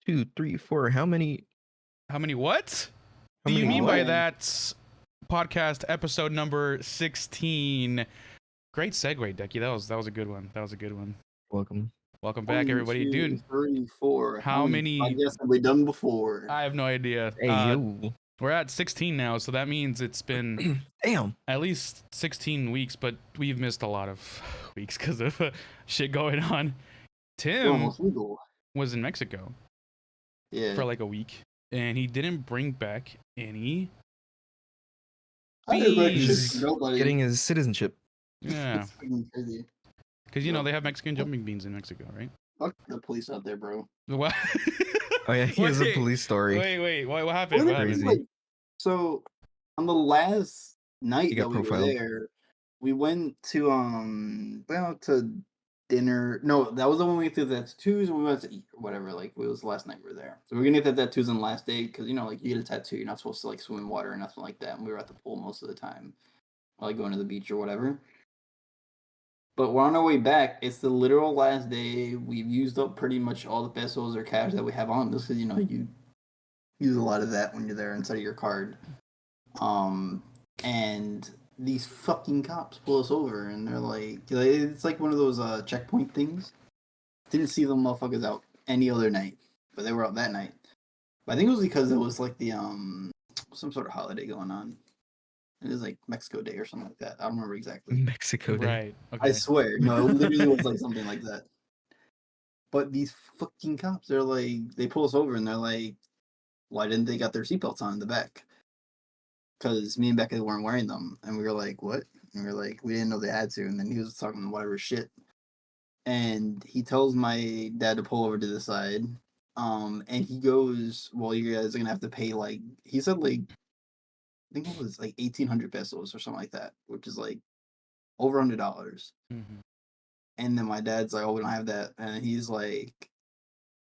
2, 3, 4. How many? How many what? How Do you many mean what? by that? Podcast episode number 16. Great segue, Decky. That was a good one. That was a good one. Welcome. Welcome back, 1, everybody. 2, Dude, 3, 4. how many podcasts have we done before? I have no idea. Hey, yo. We're at 16 now, so that means it's been Damn. at least 16 weeks, but we've missed a lot of weeks because of shit going on. We're Tim almost legal. was in Mexico Yeah. for like a week, and he didn't bring back any I didn't bring bees. shit to nobody. Getting his citizenship. Yeah, It's fucking crazy. because you know they have Mexican jumping beans in Mexico, right? Fuck the police out there, bro. What? Oh yeah, he has a Wait, police story. Wait, what happened? What happened? Crazy. So, on the last night You that got we profiled. were there, we went to to dinner. No, that was the one we went to the tattoos and we went to eat or whatever. Like it was the last night we were there. So we are gonna get the tattoos on the last day because like you get a tattoo, you're not supposed to like swim in water or nothing like that. And we were at the pool most of the time, or, like going to the beach or whatever. But we're on our way back. It's the literal last day. We've used up pretty much all the pesos or cash that we have on us because you use a lot of that when you're there instead of your card. And these fucking cops pull us over and they're like it's like one of those checkpoint things. Didn't see them motherfuckers out any other night, but they were out that night. But I think it was because it was like the some sort of holiday going on. It was like Mexico Day or something like that. I don't remember exactly. Mexico Day. Right. Okay. I swear, no, it literally was like something like that. But these fucking cops, they're like, they pull us over and they're like, why didn't they got their seatbelts on in the back? Because me and Becca weren't wearing them. And we were like, what? And we were like, we didn't know they had to. And then he was talking whatever shit. And he tells my dad to pull over to the side. And he goes, well, you guys are going to have to pay like, he said like, I think it was like 1,800 pesos or something like that, which is like over $100. Mhm. And then my dad's like, oh, we don't have that. And he's like,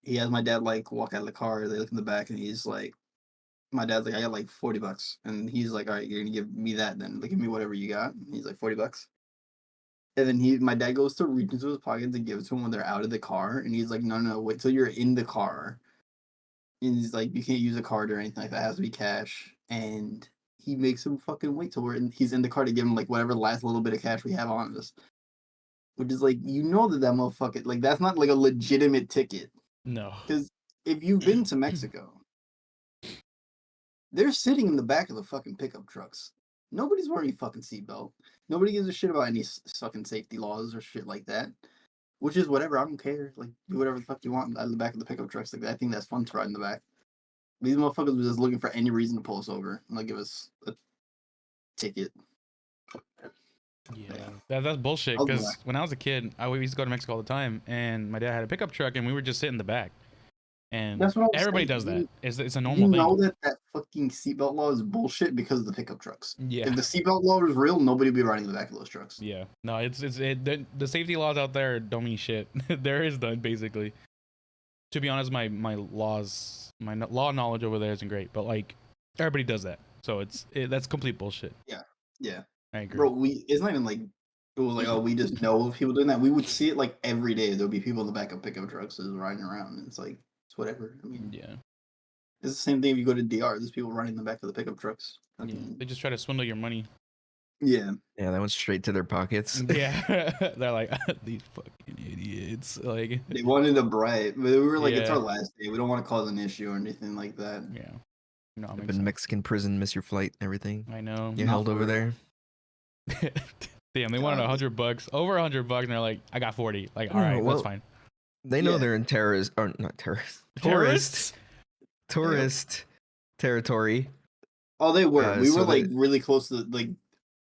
he has my dad like walk out of the car. They look in the back and he's like, my dad's like, I got like $40. And he's like, all right, you're going to give me that then. Like, give me whatever you got. And he's like, $40. And then my dad goes to reach into his pocket to give it to him when they're out of the car. And he's like, no, wait till you're in the car. And he's like, you can't use a card or anything like that. It has to be cash. And he makes him fucking wait till he's in the car to give him like whatever last little bit of cash we have on us. Which is like, that motherfucker, like that's not like a legitimate ticket. No. Because if you've been to Mexico, they're sitting in the back of the fucking pickup trucks. Nobody's wearing a fucking seatbelt. Nobody gives a shit about any fucking safety laws or shit like that. Which is whatever, I don't care. Like, do whatever the fuck you want out of the back of the pickup trucks. Like, I think that's fun to ride in the back. These motherfuckers were just looking for any reason to pull us over and like give us a ticket. Yeah, that's bullshit. Because when I was a kid, I used to go to Mexico all the time, and my dad had a pickup truck, and we would just sit in the back. And That's what I was everybody saying. does that. It's a You normal thing. know that fucking seatbelt law is bullshit because of the pickup trucks. Yeah. If the seatbelt law was real, nobody would be riding in the back of those trucks. Yeah. No, the safety laws out there don't mean shit. There is none, basically. To be honest, my law knowledge over there isn't great, but like everybody does that, so that's complete bullshit. Yeah. I agree. Bro, it's not even like it was like, oh, we just know of people doing that. We would see it like every day. There'll be people in the back of pickup trucks just riding around. And it's like, it's whatever. I mean, Yeah. it's the same thing if you go to DR. There's people riding in the back of the pickup trucks. Yeah. They just try to swindle your money. Yeah. Yeah, that went straight to their pockets. Yeah. They're like, these fucking idiots. Like, They wanted to bribe, but we were like, it's Yeah. our last day. We don't want to cause an issue or anything like that. yeah. No, it Up makes in sense. Mexican prison, miss your flight and everything. I know. You're Not held for over real. Damn, they wanted God. $100, over $100, and they're like, I got 40. Like, Oh, all right, well, that's fine. They know Yeah. they're in terrorist, or not terrorist, Terrorists? tourist territory. Oh, they were. We so were like they- really close to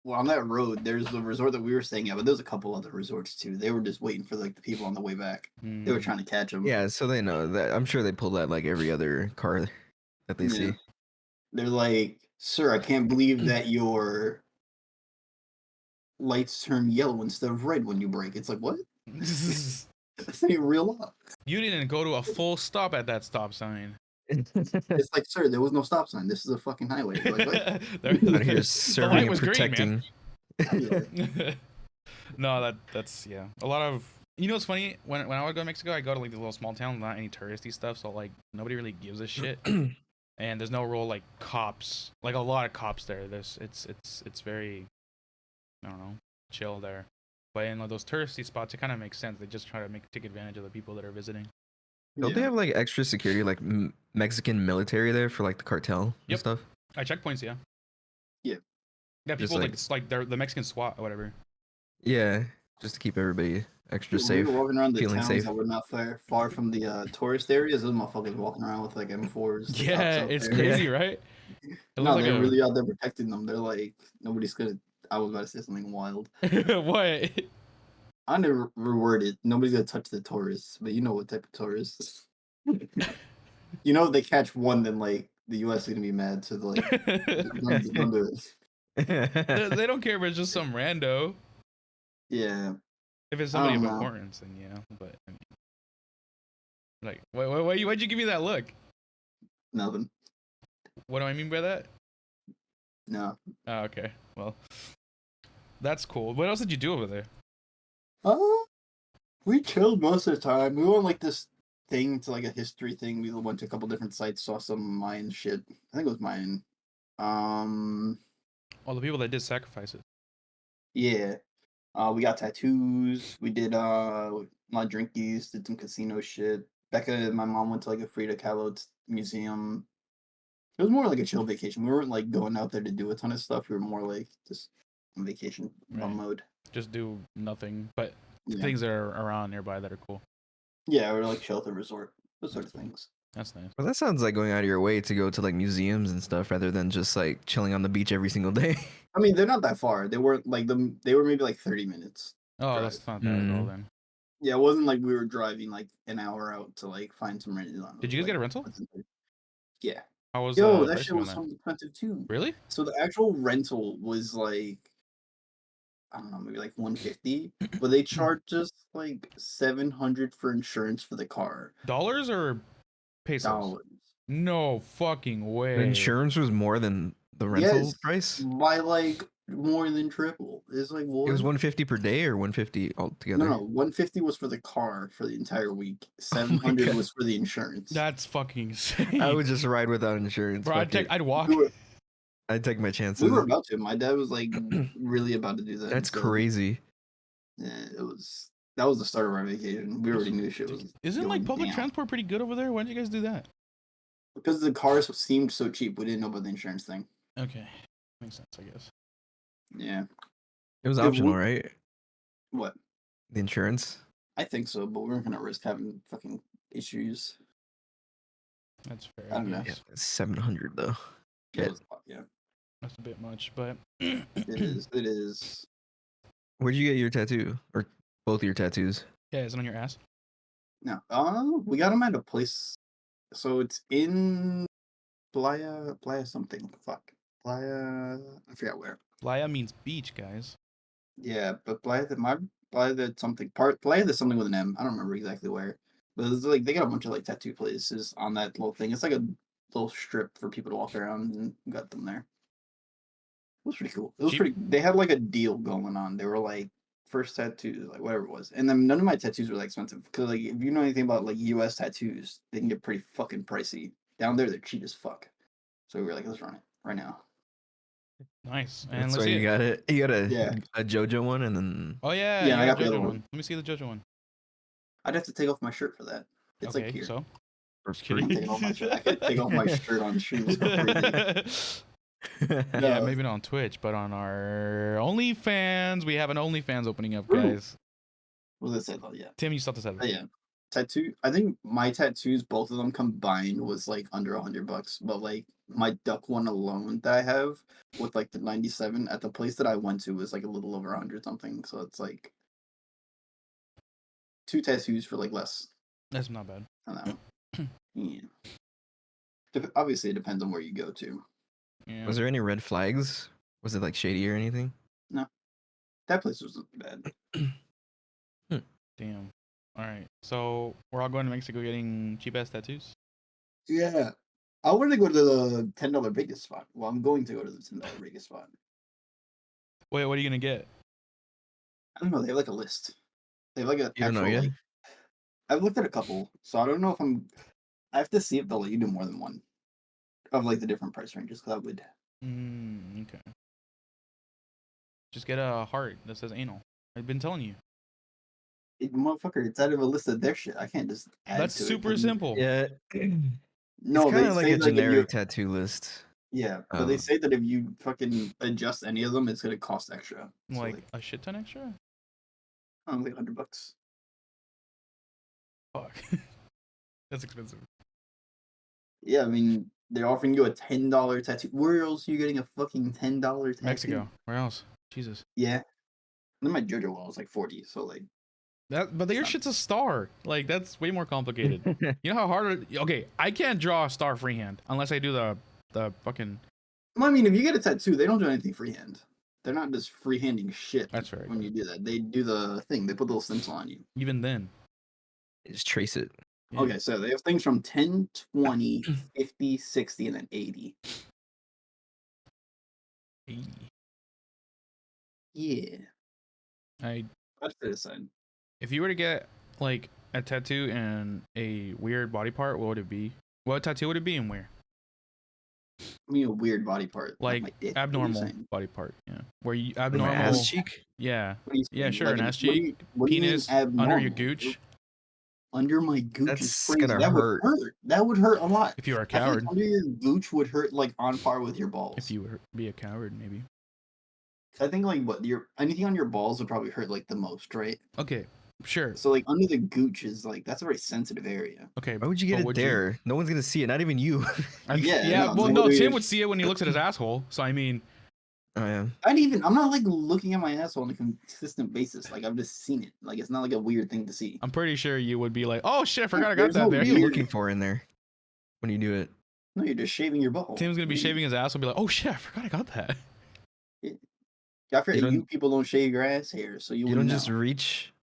well, on that road. There's the resort that we were staying at, but there's a couple other resorts too. They were just waiting for like the people on the way back. They were Mm. trying to catch them. Yeah, so they know that. I'm sure they pull that like every other car that they see. They're like, sir, I can't believe that your lights turn yellow instead of red when you brake. It's like, what? That's not even real law. You didn't go to a full stop at that stop sign. It's like, sir, there was no stop sign. This is a fucking highway. Like, what? Out here The serving light and was green, protecting. man. No, that's yeah. A lot of You know what's funny? When I would go to Mexico, I go to like the little small towns, not any touristy stuff, so like nobody really gives a shit. And there's no real like cops, like a lot of cops there. It's very, I don't know, chill there. But in like, those touristy spots, it kind of makes sense. They just try to take advantage of the people that are visiting. Don't they Yeah. have like extra security, like Mexican military there for like the cartel and Yep. stuff? Checkpoints, yeah. Yeah. Yeah, Just people like it's like they're the Mexican SWAT or whatever. Yeah, just to keep everybody extra Dude, we safe, were walking around the feeling towns safe. that were not far from the tourist areas. Those motherfuckers walking around with like M4s, the cops Yeah, out it's there. crazy, right? It looks No, like they're a really out there protecting them. They're like nobody's gonna. I was about to say something wild. what? I never reword it. Nobody's gonna touch the tourists, but you know what type of tourists. You know if they catch one, then like the U.S. is gonna be mad. So they're like, don't do it. They don't care if it's just some rando. Yeah, If it's I somebody don't of know. importance, then yeah. But I mean, like, why'd you give me that look? Nothing. What do I mean by that? No. Oh, okay. Well, that's cool. What else did you do over there? We chilled most of the time. We went like this thing to like a history thing. We went to a couple different sites, saw some Mayan shit. I think it was Mayan. All the people that did sacrifices. Yeah. We got tattoos. We did a lot of drinkies. Did some casino shit. Becca and my mom went to like a Frida Kahlo museum. It was more like a chill vacation. We weren't like going out there to do a ton of stuff. We were more like just on vacation Right. mode. Just do nothing, but Yeah. things that are around nearby that are cool. Yeah, or like shelter resort. Those sort of things. That's nice. Well, that sounds like going out of your way to go to like museums and stuff rather than just like chilling on the beach every single day. I mean, they're not that far. They weren't like them. They were maybe like 30 minutes. Oh, drive. that's not bad at all then. Yeah, it wasn't like we were driving like an hour out to like find some rental. Did you guys get a rental? Yeah. How was Yo, that pricing shit on was that? so expensive too. Really? So the actual rental was like, I don't know, maybe like 150, but they charged us like 700 for insurance for the car. Dollars or pesos? Dollars. No fucking The way. insurance was more than the rental Yes, price. by like more than triple. It's like what? It was 150 per day or 150 altogether. No, 150 was for the car for the entire week. Oh my 700 God. was for the insurance. That's fucking insane. I would just ride without insurance. Bro, Fuck it. I'd walk. I'd take my We chances. were about to. My dad was like really about to do that. That's so, crazy. Yeah, that was the start of our vacation. We already knew shit was. Isn't like going public down. transport pretty good over there? Why did you guys do that? Because the cars seemed so cheap, we didn't know about the insurance thing. Okay, makes sense, I guess. Yeah. It was It optional, would- right? What? The insurance. I think so, but we weren't gonna risk having fucking issues. That's fair. I don't know. Yeah, 700 though. It Shit. was, yeah, That's a bit much, but it is. It is. Where'd you get your tattoo? Or both your tattoos? Yeah, is it on your ass? No. We got them at a place. So it's in Playa something. Fuck. Playa. I forgot where. Playa means beach, guys. Yeah, but Playa something Playa there's something with an M. I don't remember exactly where. But it's like they got a bunch of like tattoo places on that little thing. It's like a little strip for people to walk around and got them there. It was pretty cool. It was Cheap? pretty they had like a deal going on. They were like first tattoo, like whatever it was. And then none of my tattoos were that expensive. Because like if you know anything about like US tattoos, they can get pretty fucking pricey. Down there they're cheap as fuck. So we were like, let's run it right now. Nice. And That's let's why see you it. got it. You got Yeah. a JoJo one and then Oh yeah, Yeah, you I got got the JoJo other one. one. Let me see the JoJo one. I'd have to take off my shirt for that. It's Okay, like here. so for Just free. I'm taking off my shirt. I could take off my shirt on streams for free. Yeah, No. maybe not on Twitch, but on our OnlyFans, we have an OnlyFans opening up, guys. What was I say though? Yeah. Tim, you still have to say But yeah. Tattoo. I think my tattoos, both of them combined, was like under $100. But like my duck one alone that I have with like the 97 at the place that I went to was like a little over 100 something. So it's like 2 tattoos for like less That's not bad. on that one. Yeah. Obviously, it depends on where you go to. Yeah. Was there any red flags? Was it like shady or anything? That place wasn't bad. Damn. All right. So we're all going to Mexico getting cheap ass tattoos. Yeah. I want to go to the $10 Vegas spot. Well, I'm going to go to the $10 Vegas spot. Wait, what are you gonna get? I don't know. They have like a list. They have like an You don't know actual yet? like. I've looked at a couple, so I don't know if I'm. I have to see if they'll let you do more than one of like the different price ranges. Cause I would. Okay. Just get a heart that says anal. I've been telling you. Motherfucker, it's out of a list of their shit. I can't just add That's to it. super simple. Yeah. It's No, kind they of like say a like if you. generic tattoo list. Yeah, but they Um, say that if you fucking adjust any of them, it's gonna cost extra. So Like like, a shit ton extra? I don't know, like $100. Fuck. That's expensive. Yeah, I mean they're offering you a $10 tattoo. Where else are you getting a fucking $10 tattoo? Mexico. Where else? Jesus. Yeah, then my JoJo wall is like 40. So like, But your not- shit's a star. Like that's way more complicated. You know how hard? Okay, I can't draw a star freehand unless I do the fucking. well, I mean, if you get a tattoo, they don't do anything freehand. They're not just freehanding shit. That's right. When you do that, they do the thing. They put the little stencil on you. Even then. just trace it. Yeah. Okay, so they have things from 10, 20, 50, 60, and then 80. Yeah, I that's the side. if you were to get like a tattoo and a weird body part, what would it be? What tattoo would it be and where? I mean, a weird body part, Like my dick. What are you abnormal saying? body part, yeah. Where you Like my abnormal ass cheek. Yeah. What are you Yeah, saying? sure, Like, an ass what do cheek, you- what do you mean penis under your abnormal? gooch. Under my gooch is That's crazy. gonna That hurt. would hurt. That would hurt a lot. If you were a I feel like coward. under your gooch would hurt like on par with your balls. If you were be a coward, maybe. I think like what your anything on your balls would probably hurt like the most, right? Okay, sure. So like under the gooch is like that's a very sensitive area. Okay. Why would you get but it would there? No one's gonna see it. Not even you. Yeah, Yeah. no, Well, like, no. what do Tim you- would see it when he looks at his asshole. So I mean, I am. I'm not like looking at my asshole on a consistent basis. Like I've just seen it. Like it's not like a weird thing to see. I'm pretty sure you would be like, "Oh shit, I forgot I got There's that no there." What are you weird- looking for in there when you do it? No, you're just shaving your butthole. Tim's gonna be What do you- shaving his ass and be like, "Oh shit, I forgot I got that." I forget You you don't- people don't shave your ass hair, so you You wouldn't don't just know. reach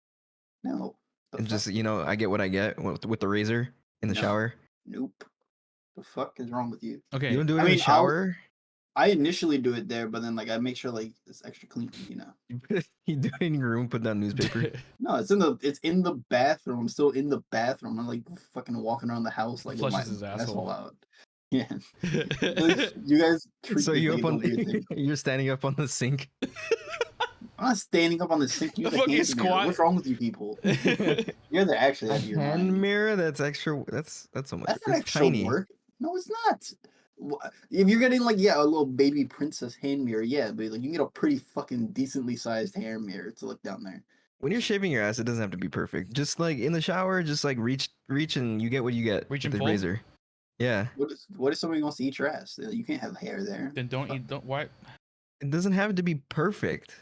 No. The and fuck? just I get what I get with the razor in the No. shower. Nope. The fuck is wrong with you? Okay. You don't do it I in mean, the shower. I initially do it there, but then like I make sure like it's extra clean, you know. You do it in your room. Put down newspaper. No, it's in the bathroom. I'm still in the bathroom. I'm like fucking walking around the house like with my Flushes his asshole. out. Yeah. You guys treat So me you like up it's a on weird thing. you're standing up on the sink. I'm not standing up on the sink. You have a Fucking hand squat. mirror. What's wrong with you people? You're the actually A out of your hand mind. mirror. That's extra. That's so much. That's not It's extra tiny. work. No, it's not. If you're getting like a little baby princess hand mirror, yeah, but like you can get a pretty fucking decently sized hand mirror to look down there. When you're shaving your ass, it doesn't have to be perfect. Just like in the shower, just like reach and you get what you get Reach with and the pull? razor. Yeah, What if somebody wants to eat your ass? You can't have hair there. Then don't eat. Don't what? it doesn't have to be perfect.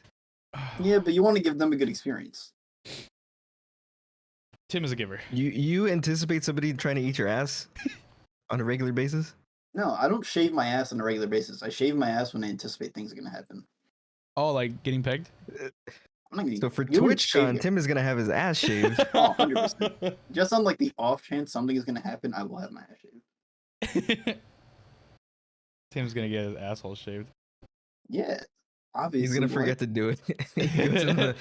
Yeah, but you want to give them a good experience. Tim is a giver. You anticipate somebody trying to eat your ass on a regular basis? No, I don't shave my ass on a regular basis. I shave my ass when I anticipate things are gonna happen. Oh, like getting pegged? I'm not gonna. So for you wouldn't TwitchCon, shave- Tim is gonna have his ass shaved. Oh, 100%. Just on like the off chance something is gonna happen, I will have my ass shaved. Tim's gonna get his asshole shaved. Yeah, obviously. He's gonna like, forget to do it. He goes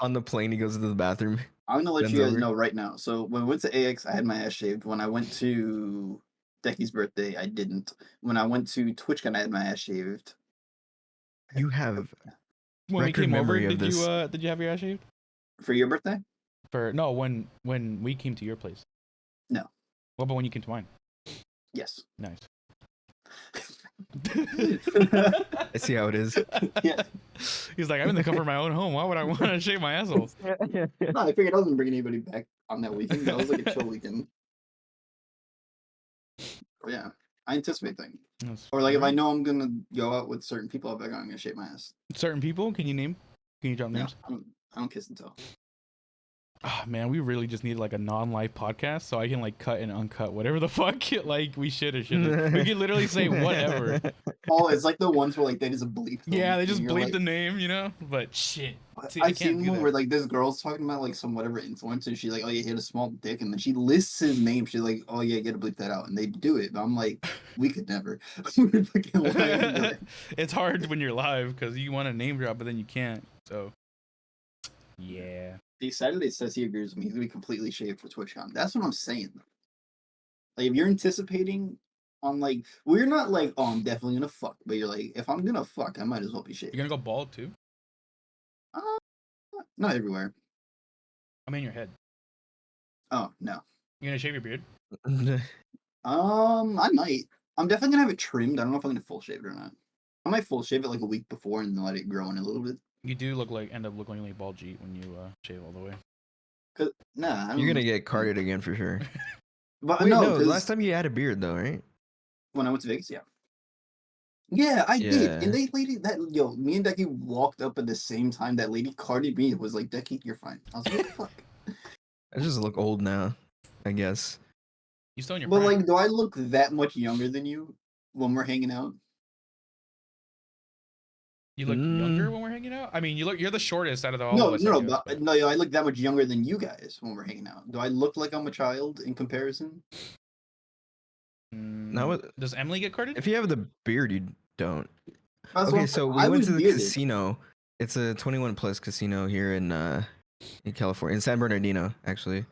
on the plane. He goes into the bathroom. I'm gonna let Bends you guys over. know right now. So when we went to AX, I had my ass shaved. When I went to Decky's birthday, I didn't. When I went to TwitchCon, I had my ass shaved. You have When we Record came over, memory of did this. you did you have your ass shaved? For your birthday? For no, when we came to your place. No. What about when you came to mine? Yes. Nice. I see how it is. Yeah. He's like, I'm in the comfort of my own home. Why would I want to shave my asshole? No, I figured I wasn't bringing anybody back on that weekend. That was like a chill weekend. But yeah, I anticipate things. That's Or like if I great. know I'm gonna go out with certain people, I'll be like, I'm gonna shave my ass. Certain people, can you name? Can you drop No, names? I don't kiss and tell. Ah, man, we really just need like a non-live podcast so I can like cut and uncut whatever the fuck like we should or shouldn't. We can literally say whatever. Oh, it's like the ones where like they just bleep. them, Yeah, they and just you're bleep like- the name, you know. But shit, see, I I've can't seen do one that. where like this girl's talking about like some whatever influencer. And she's like, oh yeah, he had a small dick, and then she lists his name. She's like, oh yeah, you gotta bleep that out, and they do it. But I'm like, we could never. We're fucking lying. It's hard when you're live because you want to name drop, but then you can't. So, yeah. The Saturday says he agrees with me. He's gonna be completely shaved for TwitchCon. That's what I'm saying. Like, if you're anticipating on like, well, you're not like, oh, I'm definitely gonna fuck, but you're like, if I'm gonna fuck, I might as well be shaved. You're gonna go bald too? Uh, not everywhere. I mean, your head. Oh no. You're gonna shave your beard? I might. I'm definitely gonna have it trimmed. I don't know if I'm gonna full shave it or not. I might full shave it like a week before and then let it grow in a little bit. You do end up looking like bald Jeet when you shave all the way. Cause nah, You're gonna get carded again for sure. But Wait, no, 'cause last time you had a beard though, right? when I went to Vegas, yeah. Yeah, I did. Yeah. And me and Decky walked up at the same time. That lady carded me. It was like, Decky, you're fine. I was like, what the fuck? I just look old now, I guess. You still in your But prime. like, do I look that much younger than you when we're hanging out? You look younger when we're hanging out? I mean, you're the shortest out of all No, of us. no, I guess, but no, I look that much younger than you guys when we're hanging out. Do I look like I'm a child in comparison? Now, does Emily get carded? if you have the beard, you don't. That's Okay, what so I we went was to the bearded. casino. It's a 21 plus casino here in California, in San Bernardino, actually.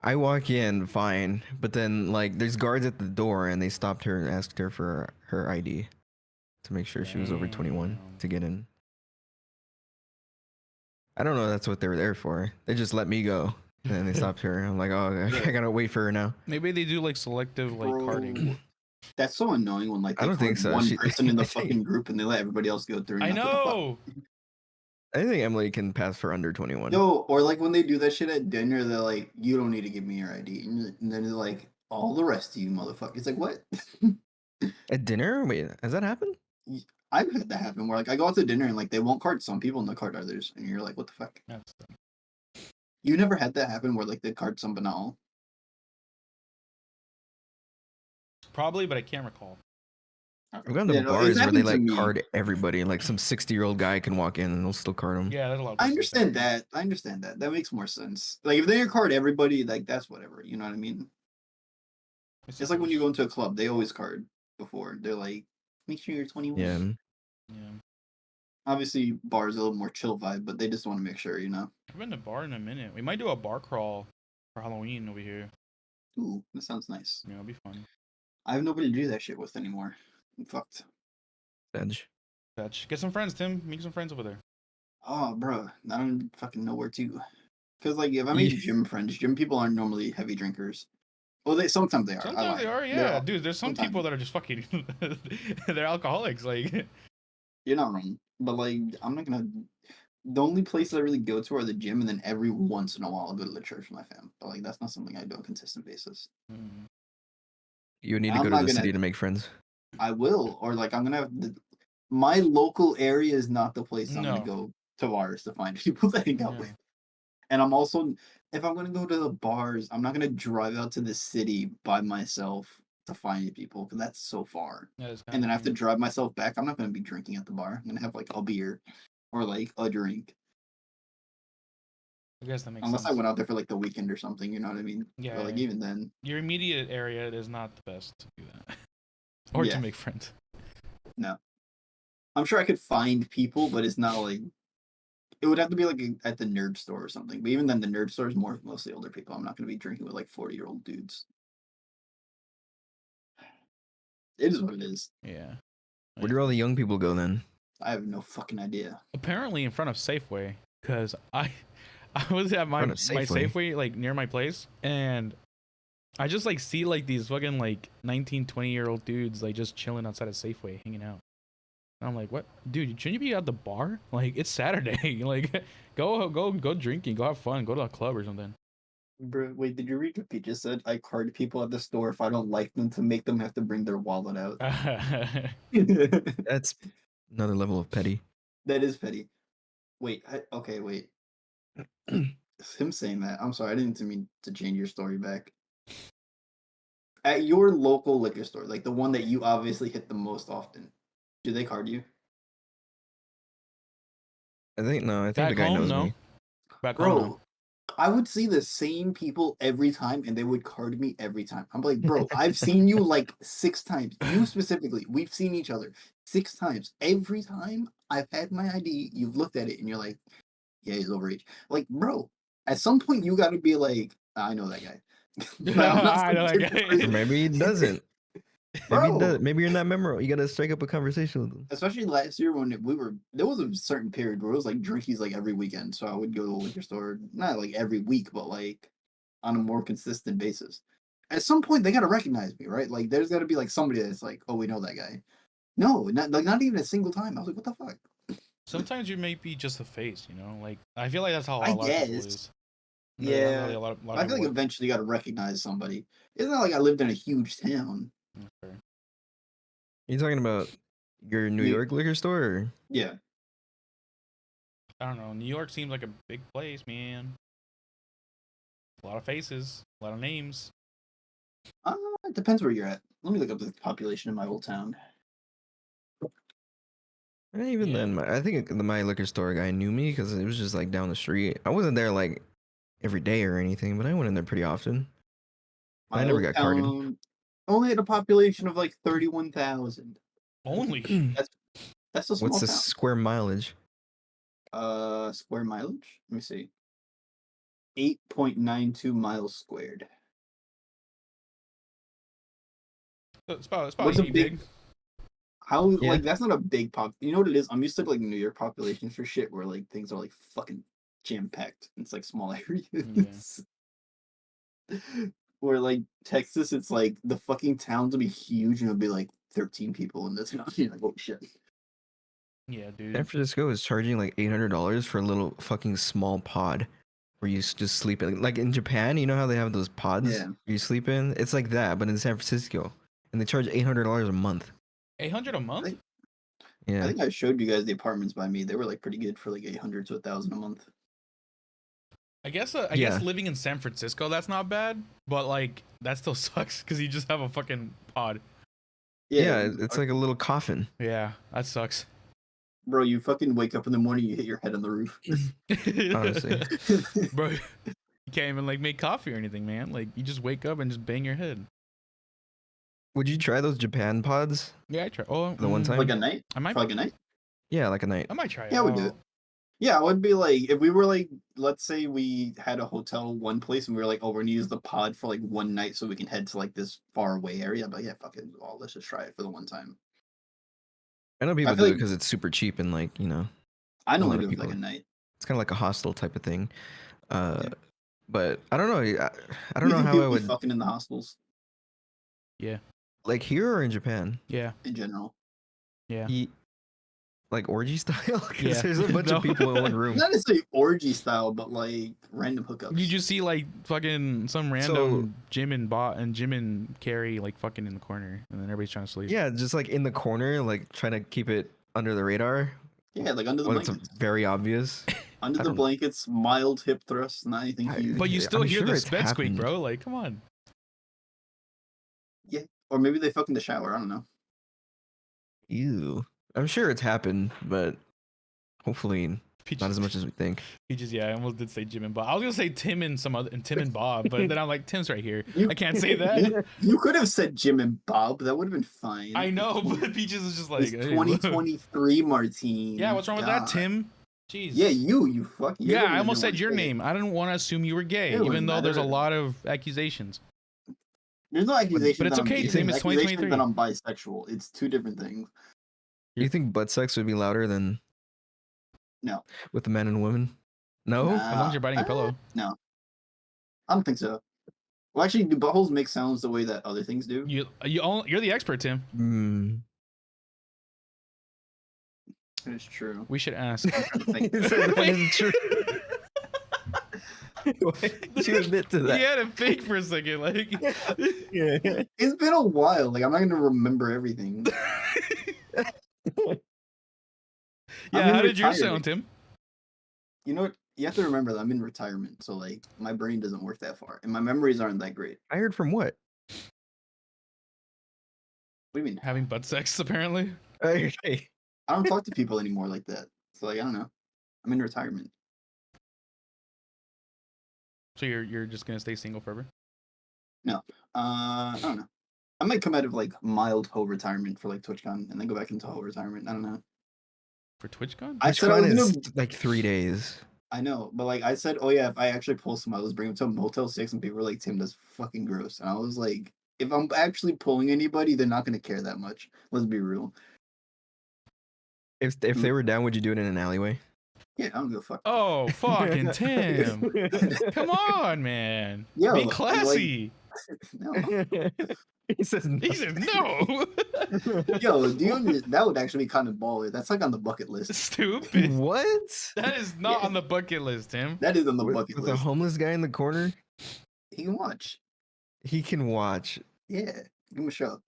I walk in fine, but then like there's guards at the door, and they stopped her and asked her for her ID to make sure she was over 21 to get in. I don't know that's what they were there for. They just let me go, and then they stopped her. I'm like, oh, I gotta wait for her now. Maybe they do like selective like Bro, carding. That's so annoying when like I they don't think card so. one person in the I think- fucking group and they let everybody else go through. I know. I think Emily can pass for under 21. Yo, or like when they do that shit at dinner, they're like, "You don't need to give me your ID," and then they're like, "All the rest of you motherfuckers." It's like, what? At dinner? Wait, has that happened? I've had that happen where like I go out to dinner and like they won't card some people and they card others, and you're like, "What the fuck?" That's You never had that happen where like they card some but not all? probably, but I can't recall. I've gone to Yeah, no, it's bars where they happened to like me. card everybody. Like some 60-year-old guy can walk in and they'll still card him. Yeah, there's a lot of I places understand that. I understand that. That makes more sense. Like if they card everybody, like that's whatever. You know what I mean? It's like when you go into a club, they always card before. They're like, make sure you're 21. Yeah. Yeah. Obviously, bars a little more chill vibe, but they just want to make sure, you know. I've been to bar in a minute. We might do a bar crawl for Halloween over here. Ooh, that sounds nice. Yeah, it'll be fun. I have nobody to do that shit with anymore. I'm fucked. Edge. Get some friends, Tim. Make some friends over there. Oh, bro, I don't fucking know where to. Because like, if I make gym friends, gym people aren't normally heavy drinkers. Well, sometimes they are. Sometimes they are, yeah. Dude, there's some sometimes. people that are just fucking they're alcoholics, like You're not wrong. But like I'm not gonna the only places I really go to are the gym and then every once in a while I'll go to the church with my fam. But like that's not something I do on a consistent basis. You need to I'm go to not the gonna- city to make friends. I will. Or like I'm gonna have my local area is not the place I'm No. gonna go to bars to find people to hang out Yeah. with. And I'm also if I'm gonna go to the bars, I'm not gonna drive out to the city by myself to find people because that's so far. that is And then I have to kinda drive myself back. I'm not gonna be drinking at the bar. I'm gonna have like a beer or like a drink. I guess that makes Unless sense. I went out there for like the weekend or something, you know what I mean? Yeah, But like yeah. even then, Your immediate area is not the best to do that. Or Yeah. to make friends. no. I'm sure I could find people, but it's not like it would have to be like at the nerd store or something. But even then, the nerd store is mostly older people. I'm not gonna be drinking with like 40-year-old dudes. It is what it is. Yeah. Where do all the young people go then? I have no fucking idea. Apparently in front of Safeway, because I was at my Front of Safeway? Safeway like near my place, and I just like see like these fucking like 19, 20-year-old dudes like just chilling outside of Safeway hanging out. And I'm like, what, dude? Shouldn't you be at the bar? Like it's Saturday. Like go drinking, go have fun, go to a club or something. Bro, wait, did you read what Pete just said? I card people at the store if I don't like them to make them have to bring their wallet out. That's another level of petty. That is petty. Wait, okay, wait. Him saying that, I'm sorry, I didn't mean to change your story back. At your local liquor store, like the one that you obviously hit the most often, do they card you? I think the Back guy home, knows no. me. Back home, Bro, no. I would see the same people every time and they would card me every time. I'm like, bro, I've seen you like 6 times. You specifically, we've seen each other 6 times. Every time I've had my ID, you've looked at it and you're like, yeah, he's overage. Like, bro, at some point you got to be like, I know that guy. Like, I'm not I some know that kid guy. Or person. maybe he doesn't. Maybe he Bro, does. Maybe you're not memorable. You gotta strike up a conversation with him. especially last year when there was a certain period where it was like drinkies like every weekend. So I would go to the liquor store, not like every week, but like on a more consistent basis. At some point, they got to recognize me, right? Like, there's got to be like somebody that's like, oh, we know that guy. No, not even a single time. I was like, what the fuck? Sometimes you may be just a face, you know. Like I feel like that's how a I lot of people guess. is. That's how Yeah. a lot of I feel people like work. eventually you got to recognize somebody. It's not like I lived in a huge town. Okay. You talking about your New York liquor store? Or? Yeah. I don't know. New York seems like a big place, man. A lot of faces, a lot of names. It depends where you're at. Let me look up the population in my old town. And even Yeah. then, I think my liquor store guy knew me because it was just like down the street. I wasn't there like every day or anything, but I went in there pretty often. I My never old got carded. town only had a population of like 31,000. Only. That's a What's small the town. square mileage? Square mileage? Let me see. 8.92 miles squared. It's about What's a pretty big big. how Yeah. like that's not a big pop. You know what it is? I'm used to like New York population for shit where like things are like fucking jam packed. It's like small areas. Where like Texas, it's like the fucking towns will be huge and it'll be like 13 people in this town. You're like, oh shit. Yeah, San dude. Francisco is charging like $800 for a little fucking small pod where you just sleep in. Like in Japan, you know how they have those pods Yeah. you sleep in? It's like that, but in San Francisco, and they charge $800 a month. 800 a I month? think, I Yeah, think I showed you guys the apartments by me. They were like pretty good for like 800 to 1,000 a month. I guess Yeah. living in San Francisco that's not bad, but like that still sucks because you just have a fucking pod. yeah, it's like a little coffin. Yeah, that sucks. Bro, you fucking wake up in the morning, you hit your head on the roof. Honestly. Bro, you can't even like make coffee or anything, man. Like you just wake up and just bang your head. Would you try those Japan pods Yeah, I try. Oh, the one time? Like a night? I might. For like a night? Yeah, like a night. I might try it. Yeah, I would do it. Yeah, it would be like if we were like, let's say we had a hotel one place and we were like, oh, we're gonna use the pod for like one night so we can head to like this far away area. But yeah, fuck it. Oh, let's just try it for the one time. I know I people feel do it like because it's super cheap and like I a normally lot of do it for people. like a night. It's kind of like a hostel type of thing. Uh, Yeah. but I don't know. I don't You know think how I people be would fucking in the hostels Yeah. like here or in Japan. Yeah. in general? Yeah. Eat like orgy style because Yeah. there's a bunch No. of people in one room. Not necessarily orgy style, but like random hookups. You just see like fucking some random Jim and Carrie like fucking in the corner, and then everybody's trying to sleep. Yeah, just like in the corner, like trying to keep it under the radar. Yeah, like under the When it's blankets. very obvious. Under I the don't- blankets, mild hip thrusts, not anything huge. But you still I'm hear sure the it's bed squeak, happened. bro. Like, come on. Yeah. Or maybe they fuck in the shower. I don't know. Ew. I'm sure it's happened, but hopefully not as much as we think. Yeah, I almost did say Jim and Bob. I was gonna say Tim and Bob, but then I'm like, Tim's right here. I can't say that. You could have said Jim and Bob. That would have been fine. I know, but Peaches is just like, It's hey, look. 2023, Martine. Yeah, what's wrong with that, God. Tim? Jeez. Yeah, you fucking. Yeah, I almost said your name. I didn't want to assume you were gay, It wouldn't even though there's a matter. lot of accusations. There's no accusation. But it's that I'm okay, gay. Tim, it's There's accusation 2023. that I'm bisexual. It's two different things. You think butt sex would be louder than No. with the men and women? No? Nah, As long as you're biting a pillow. No. I don't think so. Well, actually, do buttholes make sounds the way that other things do? You're the expert, Tim. Mm. It's true. We should ask. Think. That is true. She admit to that. He had to think for a second, like. Yeah. It's been a while. Like I'm not gonna remember everything. Yeah, in how did yours retirement. sound, Tim? You know what? You have to remember that I'm in retirement, so like my brain doesn't work that far, and my memories aren't that great. I heard from what? What do you mean? Having butt sex, apparently. Okay. I don't talk to people anymore like that. So like I don't know. I'm in retirement. So you're just gonna stay single forever? I don't know. I might come out of like mild hoe retirement for like TwitchCon and then go back into hoe retirement. I don't know. For TwitchCon? I said I TwitchCon was is gonna. like 3 days. I know, but like I said, oh yeah, if I actually pull somebody, let's bring him to a Motel 6, and people were like, Tim, that's fucking gross. And I was like, if I'm actually pulling anybody, they're not gonna care that much. Let's be real. If they were down, would you do it in an alleyway? Yeah, I don't give a fuck. Oh, fucking Tim. Come on, man. Yo, Be like, classy. no. He says no. He says no. Yo, that would actually be kind of baller. That's like on the bucket list. Stupid. What? That is not Yeah. on the bucket list, Tim. That is on the With bucket a list. homeless guy in the corner? He can watch. He can watch. Yeah, give him a show.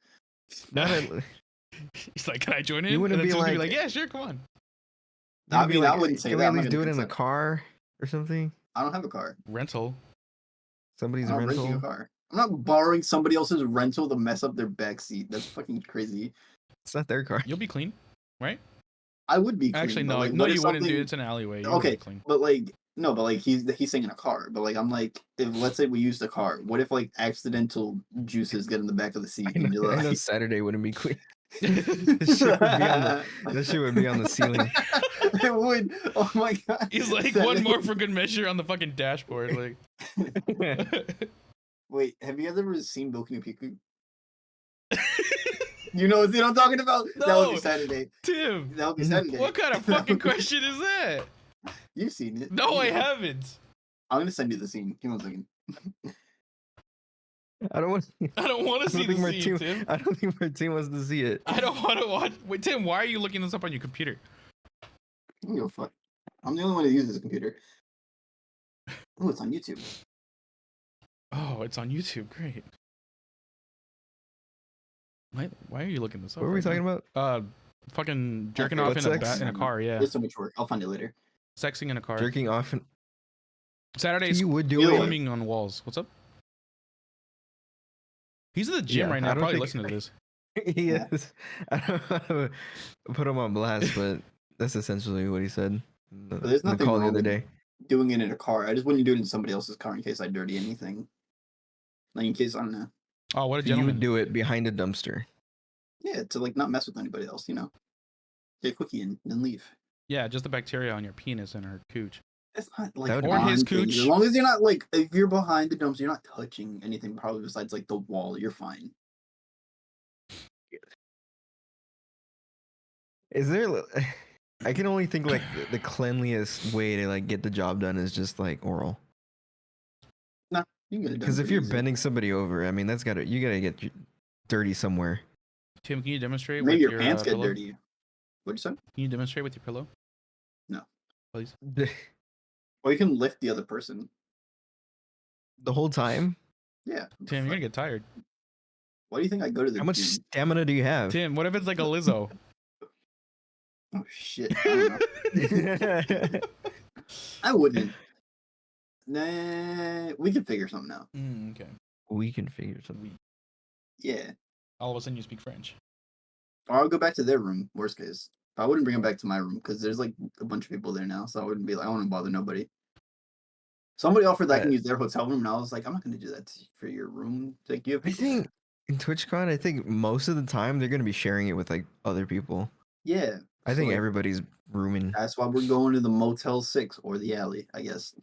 Not a, He's like, can I join in? You wouldn't and then be Tim's gonna like- yeah, sure, come on. I you'd be mean, I wouldn't say can that. we I'm at not least do gonna it in a consent. car or something? I don't have a car. Rental. Somebody's I'm not renting a rental. car. I'm not borrowing somebody else's rental to mess up their backseat. That's fucking crazy. It's not their car. You'll be clean, right? I would be clean, Actually, but, no, like, no, what if you wouldn't, something- dude. It's an alleyway. You Okay, wouldn't be clean. but like no, but like he's saying in a car. But like I'm like, if let's say we use the car, what if like accidental juices get in the back of the seat? I And you're know like, Saturday wouldn't be clean. This shit would be on the ceiling. it would. Oh my god. He's like, one more for good measure on the fucking dashboard. Like, Wait, have you ever seen Bilky and Piku? You know what I'm talking about? That would No. be Saturday. Tim, That would be Saturday. what kind of fucking question is that? You've seen it. No, I You know. haven't. I'm gonna send you the scene. Give me 1 second. I don't want. I don't want to see the scene, Tim. I don't think Martine wants to see it. I don't want to watch. Wait, Tim, why are you looking this up on your computer? I don't give a fuck. I'm the only one that uses a computer. Oh, it's on YouTube. Oh, it's on YouTube. Great. Why are you looking this up? What were we right talking now? about? Fucking jerking What off in a, sex? in a car. Yeah, There's so much work. I'll find it later. sexing in a car. Jerking off. Saturdays You would do Really? it. swimming on walls. What's up? He's at the gym Yeah, right I now. don't Probably think- listening to this. He Yeah. is. I don't want to put him on blast, but that's essentially what he said. in the- there's in the nothing call the wrong other with day. Doing it in a car. I just wouldn't do it in somebody else's car in case I dirty anything. Like in case I don't know. Oh, what a So you gentleman. would do it behind a dumpster. Yeah, to like not mess with anybody else. You know. Get a quickie and then leave. Yeah, just the bacteria on your penis and her cooch. It's not like That would be- Or his on things. cooch. As long as you're not like if you're behind the dumpster, you're not touching anything probably besides like the wall. You're fine. Is there? I can only think like the cleanliest way to like get the job done is just like oral. You can get it done Because if pretty you're easy. bending somebody over, I mean you gotta get dirty somewhere. Tim, can you demonstrate Maybe with your pants get pillow? dirty. What'd you say? Can you demonstrate with your pillow? No. Please. Or you can lift the other person. The whole time. Yeah. Tim, you're gonna get tired. Why do you think I go to the How much gym? stamina do you have? Tim, what if it's like a Lizzo? Oh shit. I don't know. I wouldn't. Nah, we can figure something out. Okay. We can figure something. Yeah. All of a sudden, you speak French. Or I'll go back to their room, worst case. I wouldn't bring them back to my room because there's like a bunch of people there now, so I wouldn't be like, I don't want to bother nobody. Somebody offered that I can use their hotel room, and I was like, I'm not going to do that for your room. Like, you have I people there. think in TwitchCon, I think most of the time they're gonna be sharing it with like other people. Yeah. I think so everybody's rooming. That's why we're going to the Motel 6 or the alley, I guess.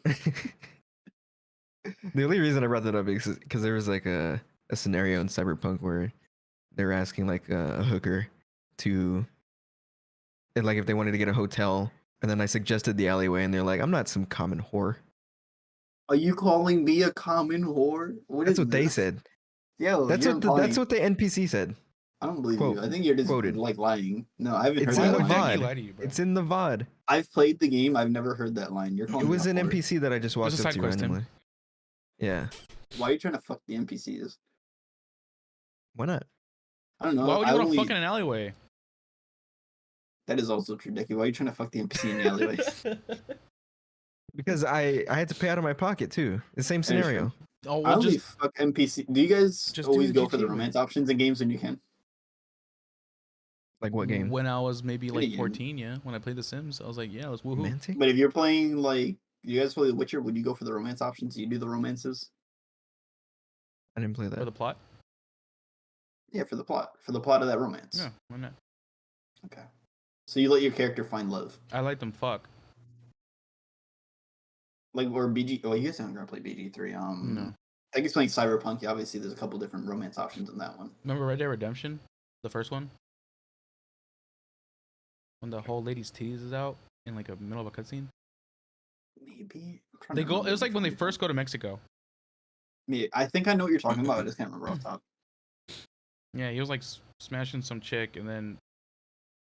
The only reason I brought that up is because there was like a scenario in Cyberpunk where they were asking like a hooker to, and like if they wanted to get a hotel, and then I suggested the alleyway, and they're like, "I'm not some common whore." Are you calling me a common whore? That's is what they this? said. Yo, That's you're that's lying. what the NPC said. I don't believe quote- you. I think you're just quoted. like lying. No, I haven't It's heard in that the Why would line. Jackie VOD. lie to you, bro? It's in the VOD. I've played the game. I've never heard that line. You're It calling was me an a whore. NPC that I just walked a up side to quest, Tim. randomly. Yeah. Why are you trying to fuck the NPCs? Why not? I don't know. Why would I you want to only- fuck in an alleyway? That is also true, Dickie. Why are you trying to fuck the NPC in the alleyway? Because I had to pay out of my pocket too. The same That is true. scenario. Oh, I well, only just fuck NPC. Do you guys just do always the go for the GTA romance options in games when you can? Like what game? when I was maybe Any like game. 14, yeah. When I played The Sims, I was like, yeah, let's woohoo. Romantic? But if you're playing like, you guys play The Witcher, would you go for the romance options? Do you do the romances? I didn't play For that. the plot? Yeah, for the plot of that romance. Yeah, why not? Okay. So you let your character find love. I like them fuck. Like or BG. Oh, you guys haven't gonna play BG3. No. I think he's playing Cyberpunk. Yeah, obviously, there's a couple different romance options in that one. Remember Red Dead Redemption, the first one, when the whole lady's tease is out in like a middle of a cutscene. Maybe I'm trying They to go. It remember was like which when one they you're first go talking to Mexico. about. Yeah, I think I know what you're talking about. I just can't remember off top. Yeah, he was like smashing some chick, and then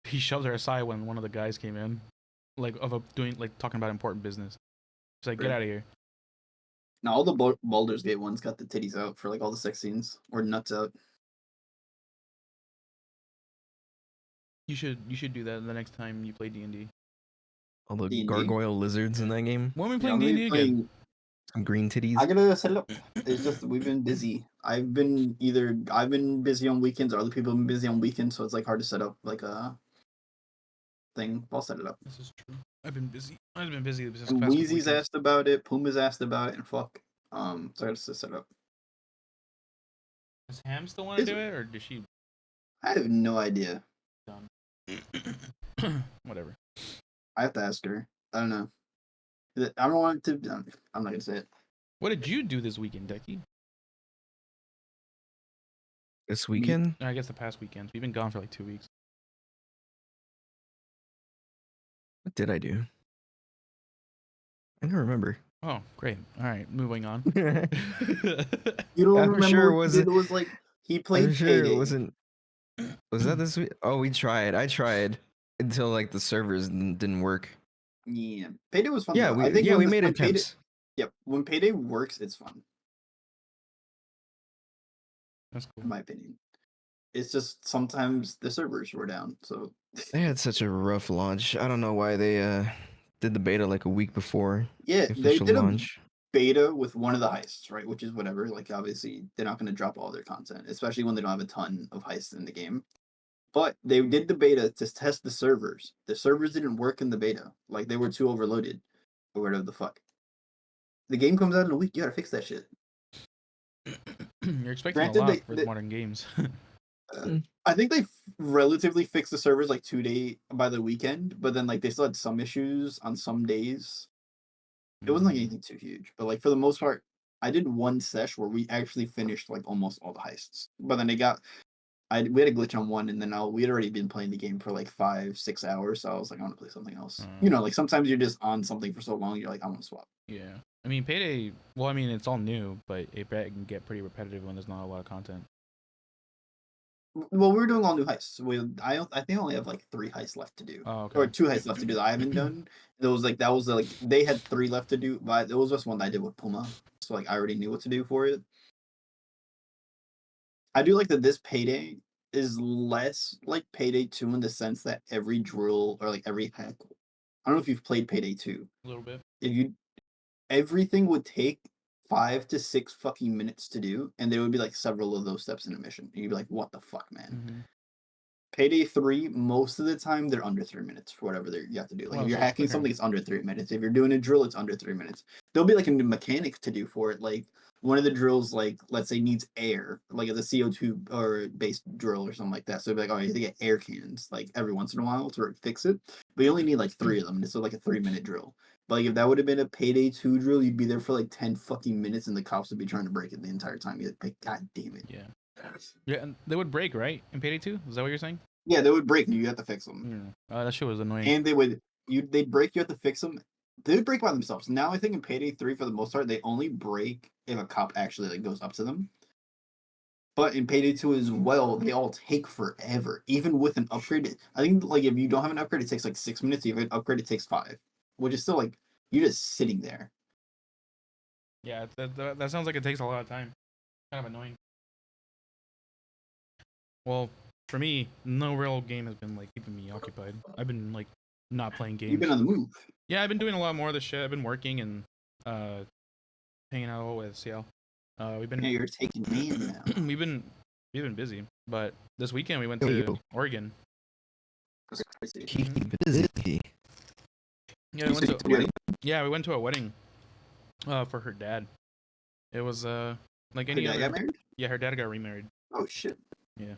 he shoved her aside when one of the guys came in, like doing like talking about important business. He's like, "Get Sure. out of here." Now all the Baldur's Gate ones got the titties out for like all the sex scenes or nuts out. You should do that the next time you play D&D. All the D&D. gargoyle lizards in that game. When are we Yeah, I'm playing gonna D&D be again? playing. Some green titties. I gotta set it up. It's just we've been busy. I've been busy on weekends, or other people have been busy on weekends, so it's like hard to set up like a thing. I'll set it up. This is true. I've been busy. I've been busy this And past couple Wheezy's weekends. asked about it. Puma's asked about it, and fuck. So I gotta set it up. Does Ham still want to Is- do it, or does she I have no idea. done? Whatever. I have to ask her. I don't know. I don't want to. I'm not gonna say it. What did you do this weekend, Decky? This weekend? I guess the past weekends. We've been gone for like 2 weeks. What did I do? I don't remember. Oh, great. All right, moving on. You don't I'm remember sure what it he did? wasn't. It was like he played I'm sure Payday. it wasn't. Was that this week? Oh, we tried. I tried until like the servers didn't work. Yeah, Payday was fun Yeah, though. I think we when made when Payday, attempts. yep, when Payday works, it's fun. That's cool. In my opinion, it's just sometimes the servers were down. So They had such a rough launch. I don't know why they did the beta like a week before yeah, the they official did a launch. beta with one of the heists, right? Which is whatever. Like obviously, they're not going to drop all their content, especially when they don't have a ton of heists in the game. But they did the beta to test the servers. The servers didn't work in the beta. Like they were too overloaded, or whatever the fuck. The game comes out in a week. You gotta fix that shit. You're expecting Granted, a lot they for modern games. I think they relatively fixed the servers like 2 day by the weekend, but then like they still had some issues on some days. It wasn't like anything too huge, but like for the most part, I did one sesh where we actually finished like almost all the heists. But then we had a glitch on one, and then we had already been playing the game for like 5-6 hours, so I was like, I want to play something else. Like sometimes you're just on something for so long, you're like, I want to swap. Yeah. I mean, Payday, well, I mean, it's all new, but it can get pretty repetitive when there's not a lot of content. Well, we were doing all new heists. I think I only have like 3 heists left to do, Oh, okay. or 2 heists left to do that I haven't done. That was like they had 3 left to do, but it was just one that I did with Puma, so like I already knew what to do for it. I do like that this Payday is less like Payday 2 in the sense that every drill or like every hack. I don't know if you've played Payday 2. A little bit. Everything would take 5 to 6 fucking minutes to do, and there would be like several of those steps in a mission. And you'd be like, what the fuck, man? Mm-hmm. Payday 3, most of the time they're under 3 minutes for whatever you have to do. Like Oh, if you're so it's hacking quicker. something, it's under 3 minutes. If you're doing a drill, it's under 3 minutes. There'll be like a new mechanic to do for it. Like one of the drills, like let's say needs air, like it's a CO2 or based drill or something like that. So it'd be like, oh, you have to get air cans like every once in a while to fix it. But you only need like 3 of them. It's like a 3-minute drill. But like if that would have been a Payday 2 drill, you'd be there for like 10 fucking minutes, and the cops would be trying to break it the entire time. You'd be like, God damn it. Yeah. Yeah, and they would break, right? In Payday 2? Is that what you're saying? Yeah, they would break and you have to fix them. Yeah. That shit was annoying. And they'd break, you have to fix them. They would break by themselves. Now I think in Payday 3 for the most part, they only break if a cop actually like goes up to them. But in Payday 2 as well, they all take forever. Even with an upgrade, I think like if you don't have an upgrade, it takes like 6 minutes. If you have an upgrade, it takes 5. Which is still like you're just sitting there. Yeah, that sounds like it takes a lot of time. Kind of annoying. Well, for me, no real game has been like keeping me occupied. I've been like not playing games. You've been on the move. Yeah, I've been doing a lot more of this shit. I've been working and hanging out with CL. We've been. Yeah, you're taking man now. we've been busy, but this weekend we went Yo, to yo. Oregon. That's crazy. Keep busy. Yeah, You said you did? we went to a wedding for her dad. It was like Her any dad other. got married? Yeah, her dad got remarried. Oh shit. Yeah.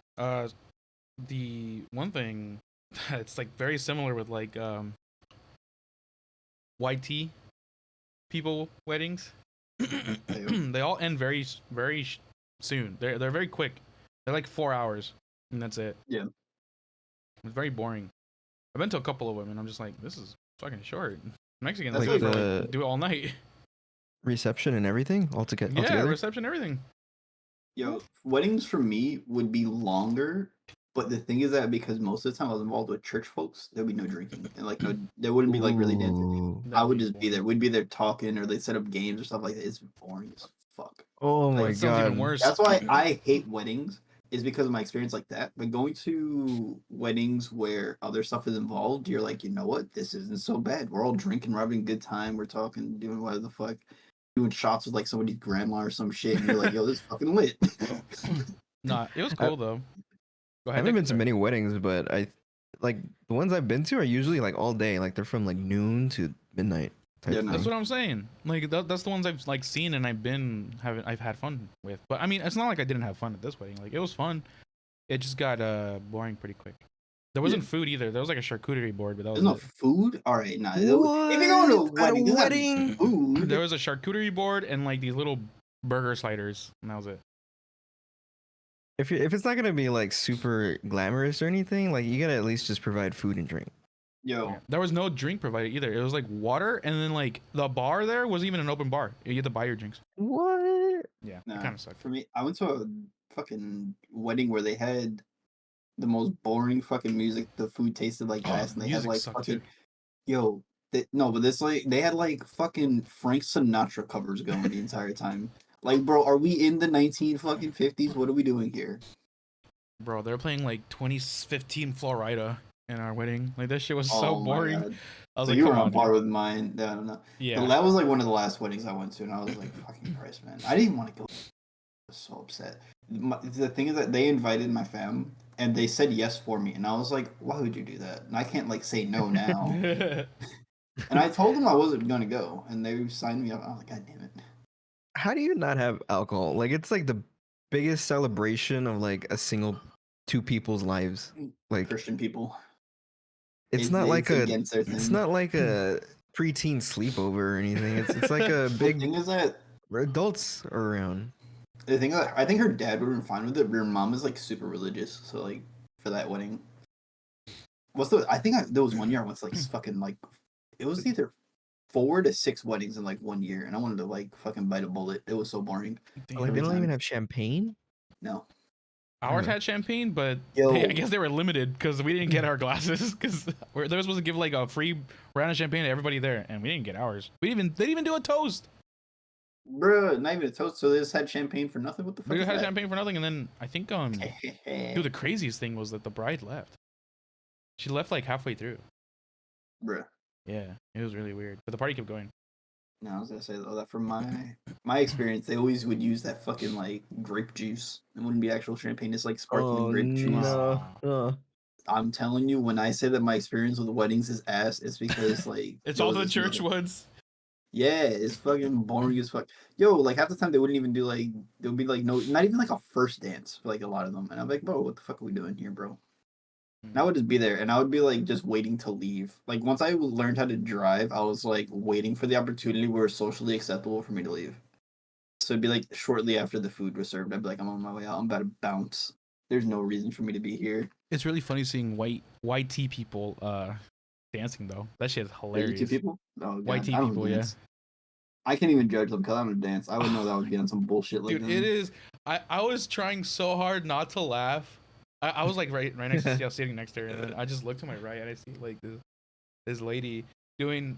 The one thing it's like very similar with like YT people weddings. Damn. They all end very soon. They're very quick. They're like 4 hours, and that's it. Yeah. It's very boring. I've been to a couple of them, and I'm just like, this is fucking short. Mexicans That's do it for like like do it all night. reception and everything Yeah, altogether. reception, everything. Yo, weddings for me would be longer, but the thing is that because most of the time I was involved with church folks, there'd be no drinking and like no, there wouldn't be like really dancing. Ooh. I would just be there. We'd be there talking, or they'd set up games or stuff like that. It's boring as fuck. Oh Like, my That sounds even god. worse. That's why I hate weddings, is because of my experience like that. But going to weddings where other stuff is involved, you're like, you know what? This isn't so bad. We're all drinking, we're having a good time, we're talking, doing whatever the fuck, doing shots with like somebody's grandma or some shit, and you're like, yo, this is fucking lit. Nah, it was I, cool though. Go I ahead. haven't Dick, been to sorry. many weddings, but I like the ones I've been to are usually like all day. Like they're from like noon to midnight type Yeah, no. That's thing. what I'm saying. Like that's the ones I've like seen and I've had fun with. But I mean, it's not like I didn't have fun at this wedding. Like it was fun. It just got boring pretty quick. There wasn't food either. There was like a charcuterie board, but that was There's no it. food? All right, nah. If you're going to a What? At a wedding, there's gotta be wedding? food. There was a charcuterie board and like these little burger sliders, and that was it. If it's not gonna be like super glamorous or anything, like you gotta at least just provide food and drink. Yo, Yeah. There was no drink provided either. It was like water, and then like the bar there wasn't even an open bar. You had to buy your drinks. What? Yeah, it nah. kind of sucked. For me, I went to a fucking wedding where they had the most boring fucking music. The food tasted like ass, and they had Music like sucked fucking too. yo. No, but this like they had like fucking Frank Sinatra covers going the entire time. Like, bro, are we in the 1950s? What are we doing here? Bro, they were playing like 2015 Florida in our wedding. Like that shit was so Oh my boring. god. I was So like, you come were on on, par dude. with mine. I don't know. Yeah. That was like one of the last weddings I went to, and I was like, fucking Christ, man. I didn't even want to go. I was so upset. The thing is that they invited my fam, and they said yes for me, and I was like, why would you do that? And I can't like say no now. And I told them I wasn't gonna go, and they signed me up. I was like, God damn it. How do you not have alcohol? Like it's like the biggest celebration of like a single two people's lives. Like Christian people. it's not like a against their it's thing. not like a preteen sleepover or anything. It's like a The big thing is that adults are around. the thing that I think her dad would have been fine with it, but her mom is like super religious, so like for that wedding. There was one year I went to like fucking like it was either 4 to 6 weddings in like 1 year, and I wanted to like fucking bite a bullet. It was so boring. Like Every they don't time. even have champagne. No. Ours had champagne, but Yo. I guess they were limited because we didn't get our glasses because they were supposed to give like a free round of champagne to everybody there, and we didn't get ours. They didn't even do a toast. Bruh, not even a toast, so they just had champagne for nothing. What the fuck? We is had that? champagne for nothing, and then I think dude, the craziest thing was that the bride left. She left like halfway through. Bruh. Yeah, it was really weird, but the party kept going. No, I was gonna say though that from my experience, they always would use that fucking like grape juice. It wouldn't be actual champagne. It's like sparkling Oh grape juice. no! I'm telling you, when I say that my experience with weddings is ass, it's because like It's there all was the this church mother- ones. Yeah, it's fucking boring as fuck. Yo, like half the time they wouldn't even do like there would be like no, not even like a first dance for like a lot of them, and I'm like, bro, what the fuck are we doing here, bro? And I would just be there, and I would be like just waiting to leave. Like once I learned how to drive, I was like waiting for the opportunity where it's socially acceptable for me to leave. So it'd be like shortly after the food was served, I'd be like, I'm on my way out. I'm about to bounce. There's no reason for me to be here. It's really funny seeing white tea people dancing though. That shit is Are you hilarious. two people? Oh, God. White tea I don't people, yeah. dance. I can't even judge them because I don't dance. I would know that would be on some bullshit like Dude, them. it is. I was trying so hard not to laugh. I was like right next to I was sitting next to her, and then I just looked to my right and I see like this lady doing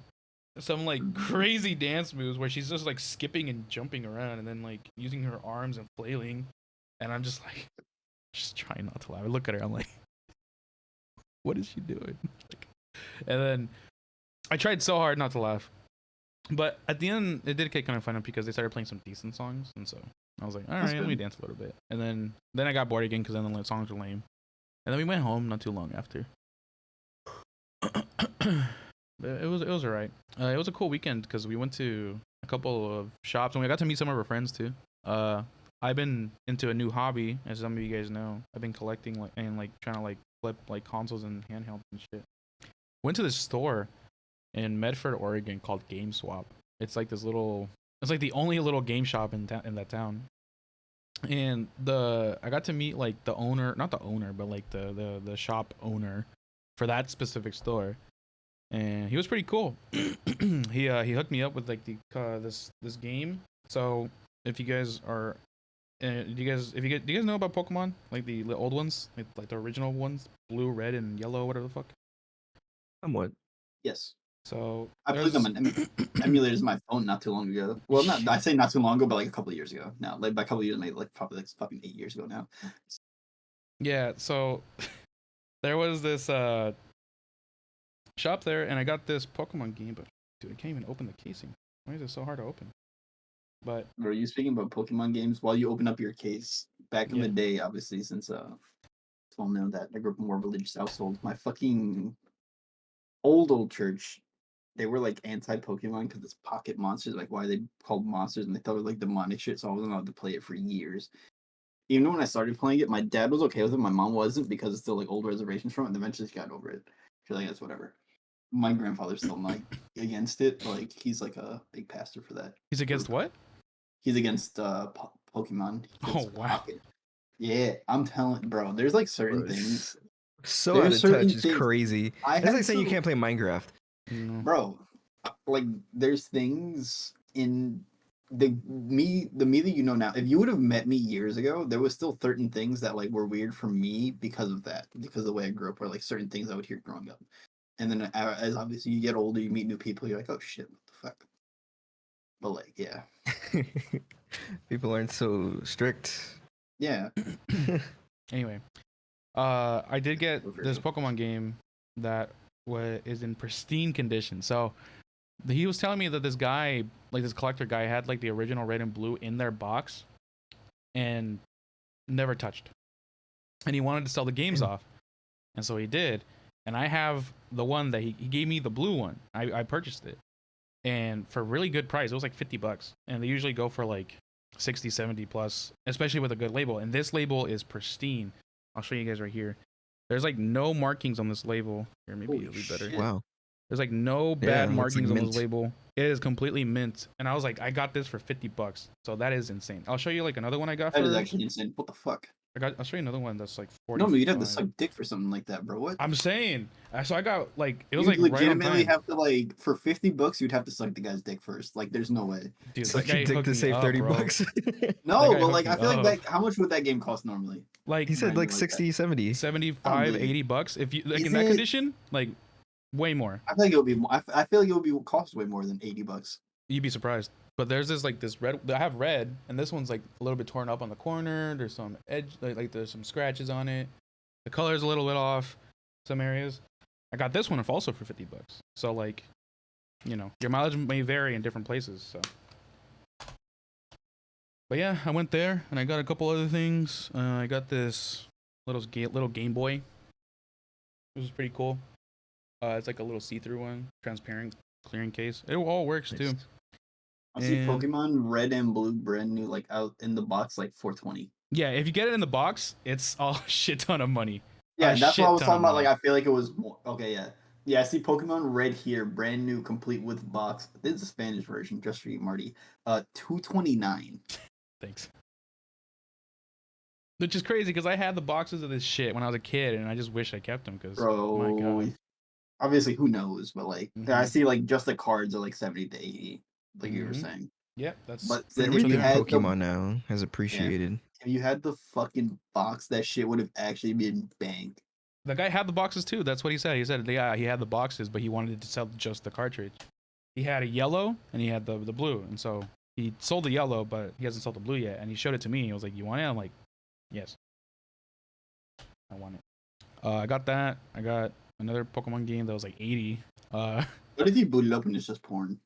some like crazy dance moves where she's just like skipping and jumping around and then like using her arms and flailing, and I'm just like just trying not to laugh. I look at her, I'm like, what is she doing? Like, and then I tried so hard not to laugh, but at the end it did get kind of fun because they started playing some decent songs, and so I was like, all right, let me dance a little bit. And then I got bored again because then the songs were lame. And then we went home not too long after. But it was alright. It was a cool weekend because we went to a couple of shops and we got to meet some of our friends too. I've been into a new hobby, as some of you guys know. I've been collecting like and like trying to like flip like consoles and handhelds and shit. Went to this store in Medford, Oregon called GameSwap. It's like this little. It's like the only little game shop in in that town. And I got to meet like the owner, not the owner, but like the shop owner for that specific store, and he was pretty cool. He hooked me up with like the this game. So if you guys are, do you guys know about Pokemon, like the old ones, like the original ones, blue, red, and yellow, whatever the fuck. Somewhat. Yes. So I played them on emulators on my phone not too long ago. Well, not I say not too long ago, but like a couple of years ago. Now, like by a couple of years, maybe like probably like fucking 8 years ago now. yeah, so there was this shop there, and I got this Pokemon game, but dude, I can't even open the casing. Why is it so hard to open? But Bro, you speaking about Pokemon games while you open up your case back in Yeah. the day, obviously, since it's well known that I grew up in a more religious household. My fucking old church, they were like anti-Pokemon because it's pocket monsters. Like, why are they called monsters? And they thought it was like demonic shit, so I wasn't allowed to play it for years. Even when I started playing it, my dad was okay with it. My mom wasn't because it's still like old reservations from it. And eventually, she got over it. She's like, that's whatever. My grandfather's still like against it. Like, he's like a big pastor for that. he's against what? He's against Pokemon. Oh wow. Pocket. Yeah, I'm telling, bro. There's like certain Bro, things. So There's out of certain touch is things- crazy. I That's had like saying you to- can't play Minecraft. No. Bro, like there's things in the me that you know now. If you would have met me years ago, there was still certain things that like were weird for me because of that, because of the way I grew up, or like certain things I would hear growing up. And then as obviously you get older, you meet new people, you're like, oh shit, what the fuck. But like, yeah, People aren't so strict. yeah. Anyway, I did get this Pokemon game that is in pristine condition. So he was telling me that this guy, like this collector guy, had like the original red and blue in their box and never touched. And he wanted to sell the games off. And so he did. And I have the one that he gave me the blue one. I purchased it. And for a really good price. It was like $50. And they usually go for like 60, 70 plus, especially with a good label. And this label is pristine. I'll show you guys right here. There's like no markings on this label. Here, maybe it'll be better. shit. Wow. There's like no Yeah, bad it looks markings like on this mint. label. It is completely mint. And I was like, I got this for $50. So that is insane. I'll show you like another one I got That for. is actually insane. What the fuck? I'll show you another one that's like 40. No, but you'd have to suck dick for something like that, bro. What? I'm saying. So I got like it was You'd like right on legitimately time. have to like for $50, you'd have to suck the guy's dick first. Like, there's no way. Dude, So that guy you take hooked to me save up, 30 bro. bucks. No, guy but like I hooked feel me like up. that. How much would that game cost normally? Like He said Right, like like 60, 70. 75, Unbelievable. $80. If you like Is in that it? condition, like way more. I feel like it would be. I feel like it would be cost way more than $80. You'd be surprised. But there's this red. I have red, and this one's like a little bit torn up on the corner. There's some edge, like there's some scratches on it. The color's a little bit off, some areas. I got this one also for $50. So like, you know, your mileage may vary in different places. So, but yeah, I went there and I got a couple other things. I got this little Game Boy. This is pretty cool. It's like a little see-through one, transparent clearing case. It all works too. Nice. I see And- Pokemon Red and Blue brand new, like out in the box, like $420. Yeah, if you get it in the box, it's a shit ton of money. Yeah, A that's what I was shit ton talking of about. Like, money. I feel like it was more. Okay, yeah. Yeah, I see Pokemon Red here, brand new, complete with box. This is the Spanish version, just for you, Marty. $229. Thanks. Which is crazy because I had the boxes of this shit when I was a kid, and I just wish I kept them because, Bro, my god. obviously, who knows? But like, I Mhm. see like just the cards are like 70 to 80, like you were Mhm. saying. Yep, that's But pretty if much you Everything what they are. had the- Pokemon now has appreciated. If you had the fucking box, that shit would have actually been banged. The guy had the boxes too. That's what he said. He said, yeah, he had the boxes, but he wanted to sell just the cartridge. He had a yellow and he had the blue, and so he sold the yellow, but he hasn't sold the blue yet. And he showed it to me. He was like, "You want it?" I'm like, "Yes, I want it." I got that. I got another Pokemon game that was like 80. What if you boot it up and it's just porn?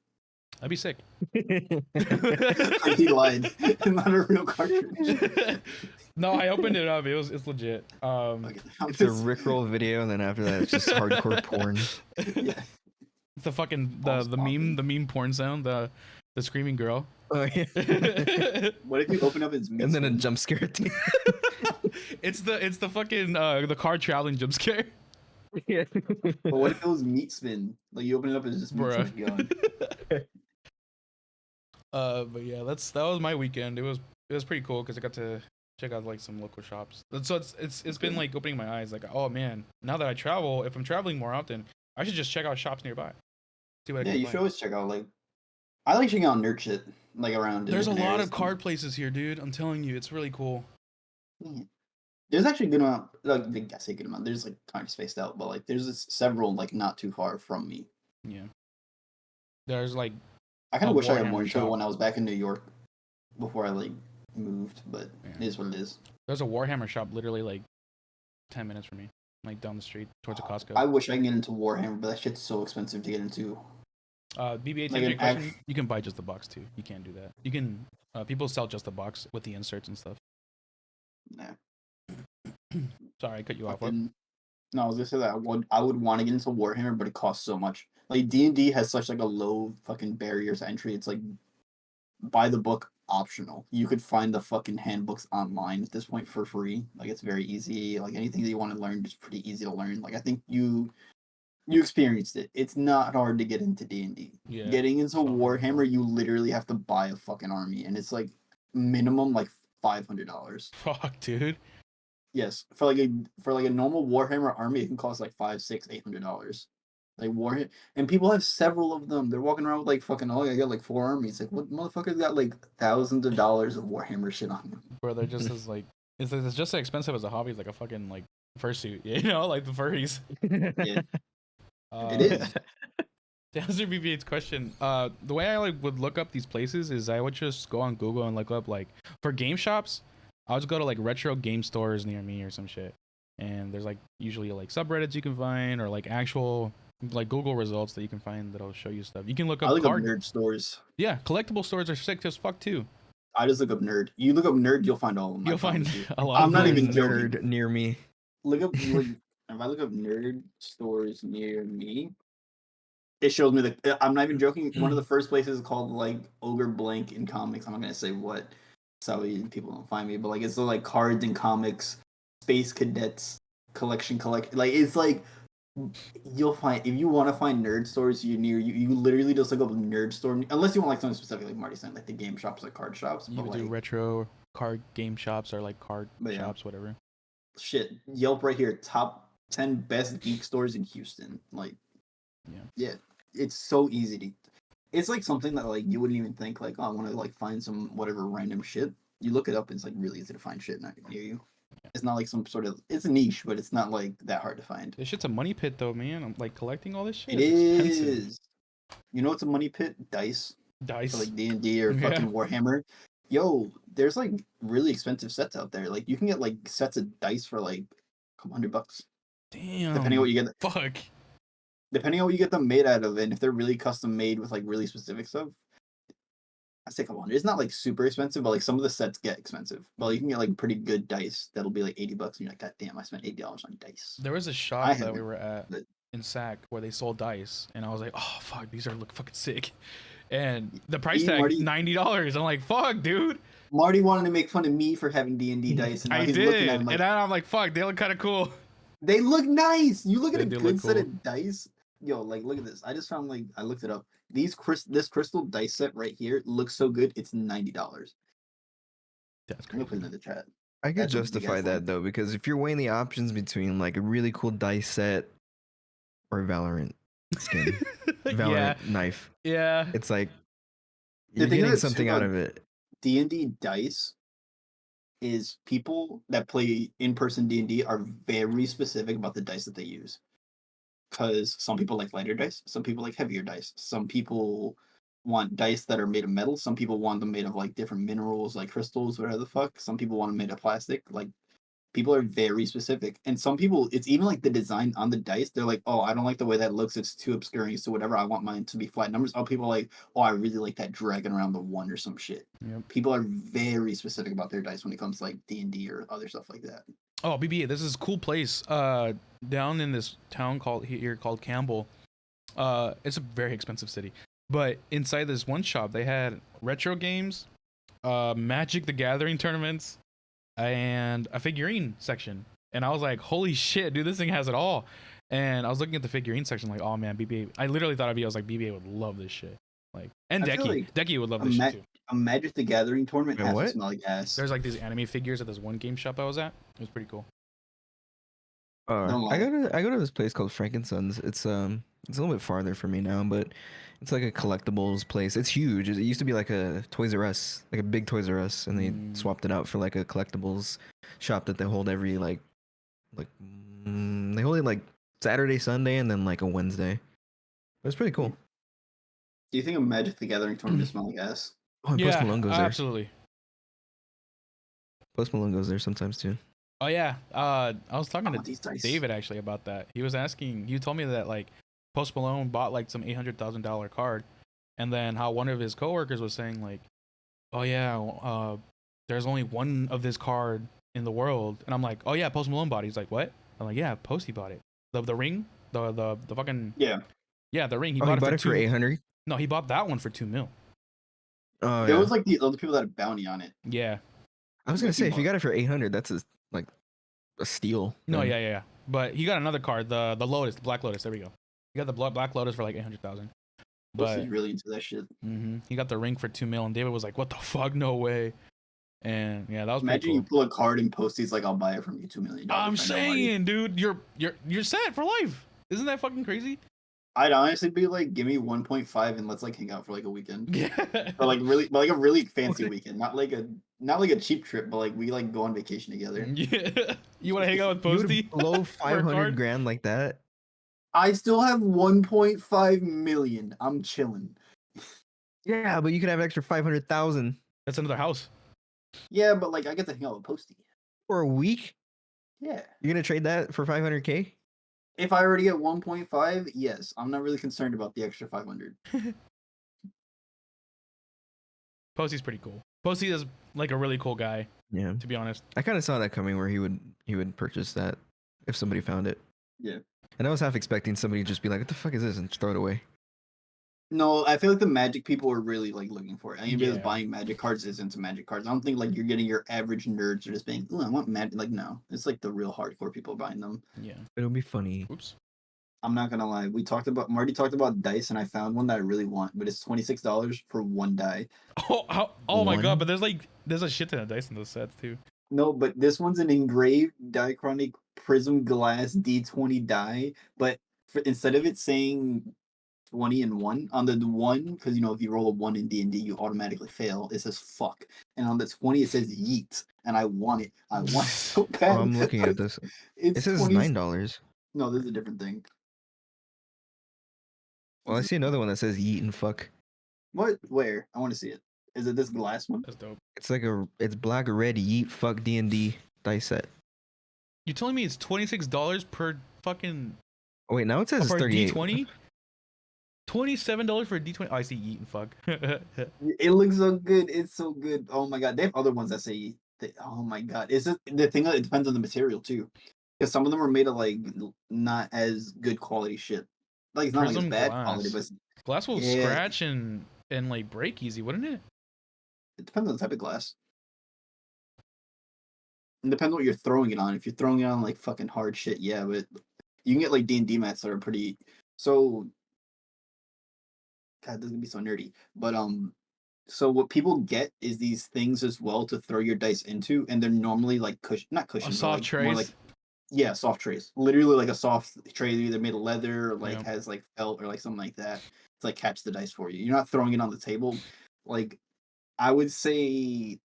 That'd be sick. Like, he lied. It's not a real cartridge. No, I opened it up. It's legit. Okay, I'm It's a just- Rickroll video, and then after that, it's just hardcore porn. Yeah. It's the fucking Balls the popping. meme porn sound, the screaming girl. Oh, yeah. What if you open up its meat And then a spoon? jump scare at the it's the fucking the car traveling jump scare. Yeah. But what if it was meat spin? Like you open it up and it's just meat Bruh. spin gone. But yeah, that was my weekend. It was pretty cool because I got to check out like some local shops. So it's been like opening my eyes. Like, oh man, now that I travel, if I'm traveling more often, I should just check out shops nearby. See what I Yeah, can you should find. always check out like I like checking out nerd shit like around in There's a different lot areas. of card places here, dude. I'm telling you, it's really cool. Yeah. There's actually a good amount, like I say good amount. There's like kind of spaced out, but like there's several like not too far from me. Yeah. There's like I kind a of wish I got more Warhammer into it shop. when I was back in New York before I like moved, but Yeah. it is what it is. There's a Warhammer shop literally like 10 minutes from me, like down the street towards a Costco. I wish I can get into Warhammer, but that shit's so expensive to get into. BB-8 to Like answer an your question, you can buy just the box too. You can't do that. You can. People sell just the box with the inserts and stuff. Nah, Sorry, I cut you off. What? fucking. No, I was gonna say that I would want to get into Warhammer, but it costs so much. Like D&D has such like a low fucking barriers to entry. It's like buy the book optional. You could find the fucking handbooks online at this point for free. Like it's very easy. Like anything that you want to learn is pretty easy to learn. Like I think you experienced it. It's not hard to get into D&D. Yeah. Getting into so hard to Warhammer, find. you literally have to buy a fucking army, and it's like minimum like $500. Fuck, dude. Yes, for like a normal Warhammer army, it can cost like $500, $600, $800. Like Warhammer, and people have several of them. They're walking around with like fucking I got like 4 armies. Like what motherfuckers got like thousands of dollars of Warhammer shit on them? Bro, they're just as like it's just as expensive as a hobby. It's like a fucking like fursuit, you know, like the furries. Yeah, Uh, it is. To answer BB-8's question, the way I like would look up these places is I would just go on Google and look up like for game shops. I'll just go to like retro game stores near me or some shit, and there's like usually like subreddits you can find or like actual like Google results that you can find that'll show you stuff. You can look I up look up card. nerd stores. Yeah, collectible stores are sick as fuck too. I just look up nerd. You look up nerd, you'll find all of them. I You'll find promise you. a lot. I'm of not There's even a joking. nerd near me. Look up like if I look up nerd stores near me, it shows me the. I'm not even joking. One of the first places is called like Ogre Blank in comics. I'm not gonna say what, so people don't find me. But like it's like cards and comics, Space Cadets collection. Like it's like you'll find if you want to find nerd stores you near you. You literally just look up nerd store unless you want like something specific, like Marty said, like the game shops, like card shops. You But could like do retro card game shops or like card But yeah. shops, whatever. shit, Yelp right here, top 10 best geek stores in Houston. Like, yeah, it's so easy to. It's like something that like you wouldn't even think like, oh, I want to like find some whatever random shit. You look it up, and it's like really easy to find shit near you. It's not like some sort of it's a niche, but it's not like that hard to find. This shit's a money pit though, man. I'm like collecting all this shit. It It's is. expensive. You know what's a money pit? Dice Dice. for like D&D or Yeah. fucking Warhammer. Yo, there's like really expensive sets out there. Like you can get like sets of dice for like a couple $100. Damn. Depending on what you get. Fuck. Depending on what you get them made out of, and if they're really custom made with like really specific stuff, I say a couple hundred. It's not like super expensive, but like some of the sets get expensive. Well, you can get like pretty good dice that'll be like $80, and you're like, God damn, I spent $80 on dice. There was a shop that we haven't, were at but- in Sac where they sold dice, and I was like, oh fuck, these are look fucking sick. And the price tag Marty- $90. I'm like, fuck, dude. Marty wanted to make fun of me for having D&D dice, and now I he's looking did, at them like, and then I'm like, fuck, they look kind of cool. they look nice. You look at They a do good look set cool. of dice. Yo, like look at this. I just found like I looked it up. This crystal dice set right here looks so good. It's $90. That's I'm gonna put it crazy. in the chat. I could That's what you justify guys that like. though, because if you're weighing the options between like a really cool dice set or a Valorant skin, Valorant knife, Yeah. it's like The you're thing getting that's something too, out of it. D&D dice is people that play in-person D&D are very specific about the dice that they use. Because some people like lighter dice, some people like heavier dice, some people want dice that are made of metal, some people want them made of like different minerals, like crystals, whatever the fuck. Some people want them made of plastic. Like people are very specific, and some people, it's even like the design on the dice. They're like, oh, I don't like the way that looks. It's too obscuring. So whatever, I want mine to be flat numbers. Other people are like, oh, I really like that dragon around the one or some shit. Yep. People are very specific about their dice when it comes to like D&D or other stuff like that. Oh, BB, this is a cool place. Down in this town called Campbell. It's a very expensive city, but inside this one shop they had retro games, Magic the Gathering tournaments, and a figurine section. And I was like, holy shit, dude, this thing has it all. And I was looking at the figurine section, like, oh man, BB-8. I literally thought of you. I was like, BB-8 would love this shit. Like, and I feel Decky. like Decky would love a, this shit too. a Magic the Gathering tournament Wait, has to what? smell like ass. There's like these anime figures at this one game shop I was at. It was pretty cool. Don't I lie. go to this place called Frankensons. It's a little bit farther for me now, but it's like a collectibles place. It's huge. It used to be like a Toys R Us, like a big Toys R Us, and they swapped it out for like a collectibles shop that they hold every like they hold it like Saturday, Sunday, and then like a Wednesday. It's pretty cool. Do you think a Magic the Gathering tournament smell like ass? Oh, and Post Yeah, Malone goes there. absolutely. Post Malone goes there sometimes too. Oh yeah, I was talking Oh, these to dice. David actually about that. He was asking. You told me that like Post Malone bought like some $800,000 card, and then how one of his coworkers was saying like, "Oh yeah, there's only one of this card in the world," and I'm like, "Oh yeah, Post Malone bought it." He's like, "What?" I'm like, "Yeah, Posty bought it. The ring, the fucking Yeah. yeah, the ring. He Oh, bought he it bought for it for 800. No, he bought that one for 2 mil. Oh There yeah. was like the other people that had bounty on it. Yeah. I was gonna Like, he say if you bought- got it for 800, that's like a steal. No, then. yeah. But he got another card, the Lotus, the Black Lotus. There we go. He got the Black Lotus for like 800,000. Posty's But really into that shit. he got the ring for 2 mil, and David was like, "What the fuck? No way!" And yeah, that was Imagine pretty you cool. pull a card and Posty's like, "I'll buy it from you, $2 million." I'm right now, Marty." saying, dude, you're set for life. Isn't that fucking crazy? I'd honestly be like, "Give me 1.5 and let's like hang out for like a weekend." Yeah. But but like a really fancy weekend, not like a cheap trip, but like we like go on vacation together. Yeah. You want to hang out with You Posty? would blow For a 500 card? grand like that. I still have 1.5 million. I'm chilling. Yeah, but you could have an extra 500,000 That's another house. Yeah, but like I get to hang out with Posty. for a week. Yeah. You're gonna trade that for 500K? If I already get 1.5, yes, I'm not really concerned about the extra 500. Posty's pretty cool. Posty is like a really cool guy, Yeah. to be honest. I kind of saw that coming where he would purchase that if somebody found it. Yeah. And I was half expecting somebody to just be like, "What the fuck is this?" and just throw it away. No, I feel like the Magic people are really like looking for it. Anybody Yeah. that's buying Magic cards is into Magic cards. I don't think like you're getting your average nerds are just being, "Ooh, I want Magic." Like no, it's like the real hardcore people buying them. Yeah. It'll be funny. Oops. I'm not gonna lie. Marty talked about dice, and I found one that I really want, but it's $26 for one die. Oh my One? god! But there's a shit ton of dice in those sets too. No, but this one's an engraved diachronic prism glass D20 die, but instead of it saying 20 and 1 on the 1, because you know if you roll a 1 in D&D you automatically fail, it says fuck, and on the 20 it says yeet, and I want it so bad. Oh, I'm looking at this. It's It says $20. $9. No, this is a different thing. Well, I see another one that says "yeet and fuck." What? Where? I want to see it. Is it this glass one? That's dope. It's black or red yeet fuck D&D dice set. You telling me it's $26 per fucking Oh wait, now it says it's for a 38. D20? $27 for a D20. Oh, I see eat and fuck. It looks so good. It's so good. Oh my god, they have other ones that say. Oh my god, it's just the thing. It depends on the material too, because some of them are made of like not as good quality shit. Like it's not like it's Prism bad glass. quality, but Glass will Yeah. scratch and like break easy, wouldn't it? it depends on the type of glass. It depends what you're throwing it on. If you're throwing it on like fucking hard shit, yeah, but you can get like D&D mats that are pretty. So, God, this is gonna be so nerdy, but so what people get is these things as well to throw your dice into, and they're normally like not cushions, but, Soft like, trays. more like yeah, soft trays. Literally like a soft tray, either made of leather or like Yeah. has like felt or like something like that. To like catch the dice for you. You're not throwing it on the table. Like I would say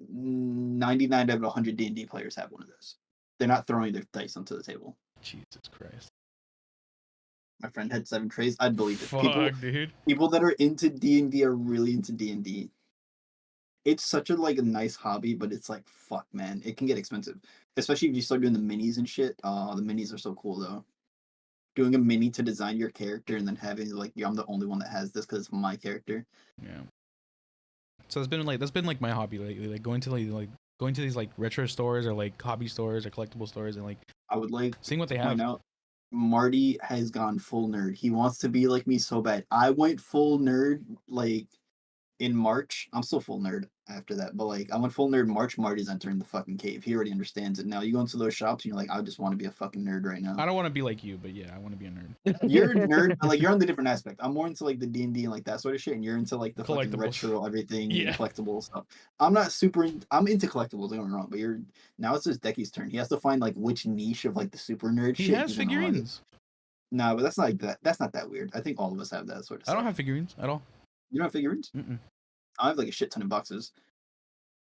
99 out of 100 D&D players have one of those. They're not throwing their dice onto the table. Jesus Christ. My friend had 7 trays. I'd believe it. Fuck, dude. People that are into D&D are really into D&D. It's such a like a nice hobby, but it's like fuck, man. It can get expensive, especially if you start doing the minis and shit. The minis are so cool though. Doing a mini to design your character and then having like, I'm the only one that has this because it's my character. Yeah. So that's been like my hobby lately, like going to these like retro stores or like hobby stores or collectible stores and like I would like seeing what they to have. point out Marty has gone full nerd. He wants to be like me so bad. I went full nerd like in March, I'm still full nerd after that, but like I went full nerd March. Marty's entering the fucking cave. He already understands it now. You go into those shops and you're like, I just want to be a fucking nerd right now. I don't want to be like you, but yeah, I want to be a nerd. You're a nerd, but like you're on the different aspect. I'm more into like the D&D and like that sort of shit, and you're into like the fucking Collectibles. retro everything Yeah. and collectible stuff. I'm not super. I'm into collectibles. Don't get me wrong, but you're now it's just Decky's turn. He has to find like which niche of like the super nerd He shit has he's gonna like. figurines. Nah, but that's not like that. That's not that weird. I think all of us have that sort of I stuff. don't have figurines at all. You don't have figurines? Mm-mm. I have like a shit ton of boxes.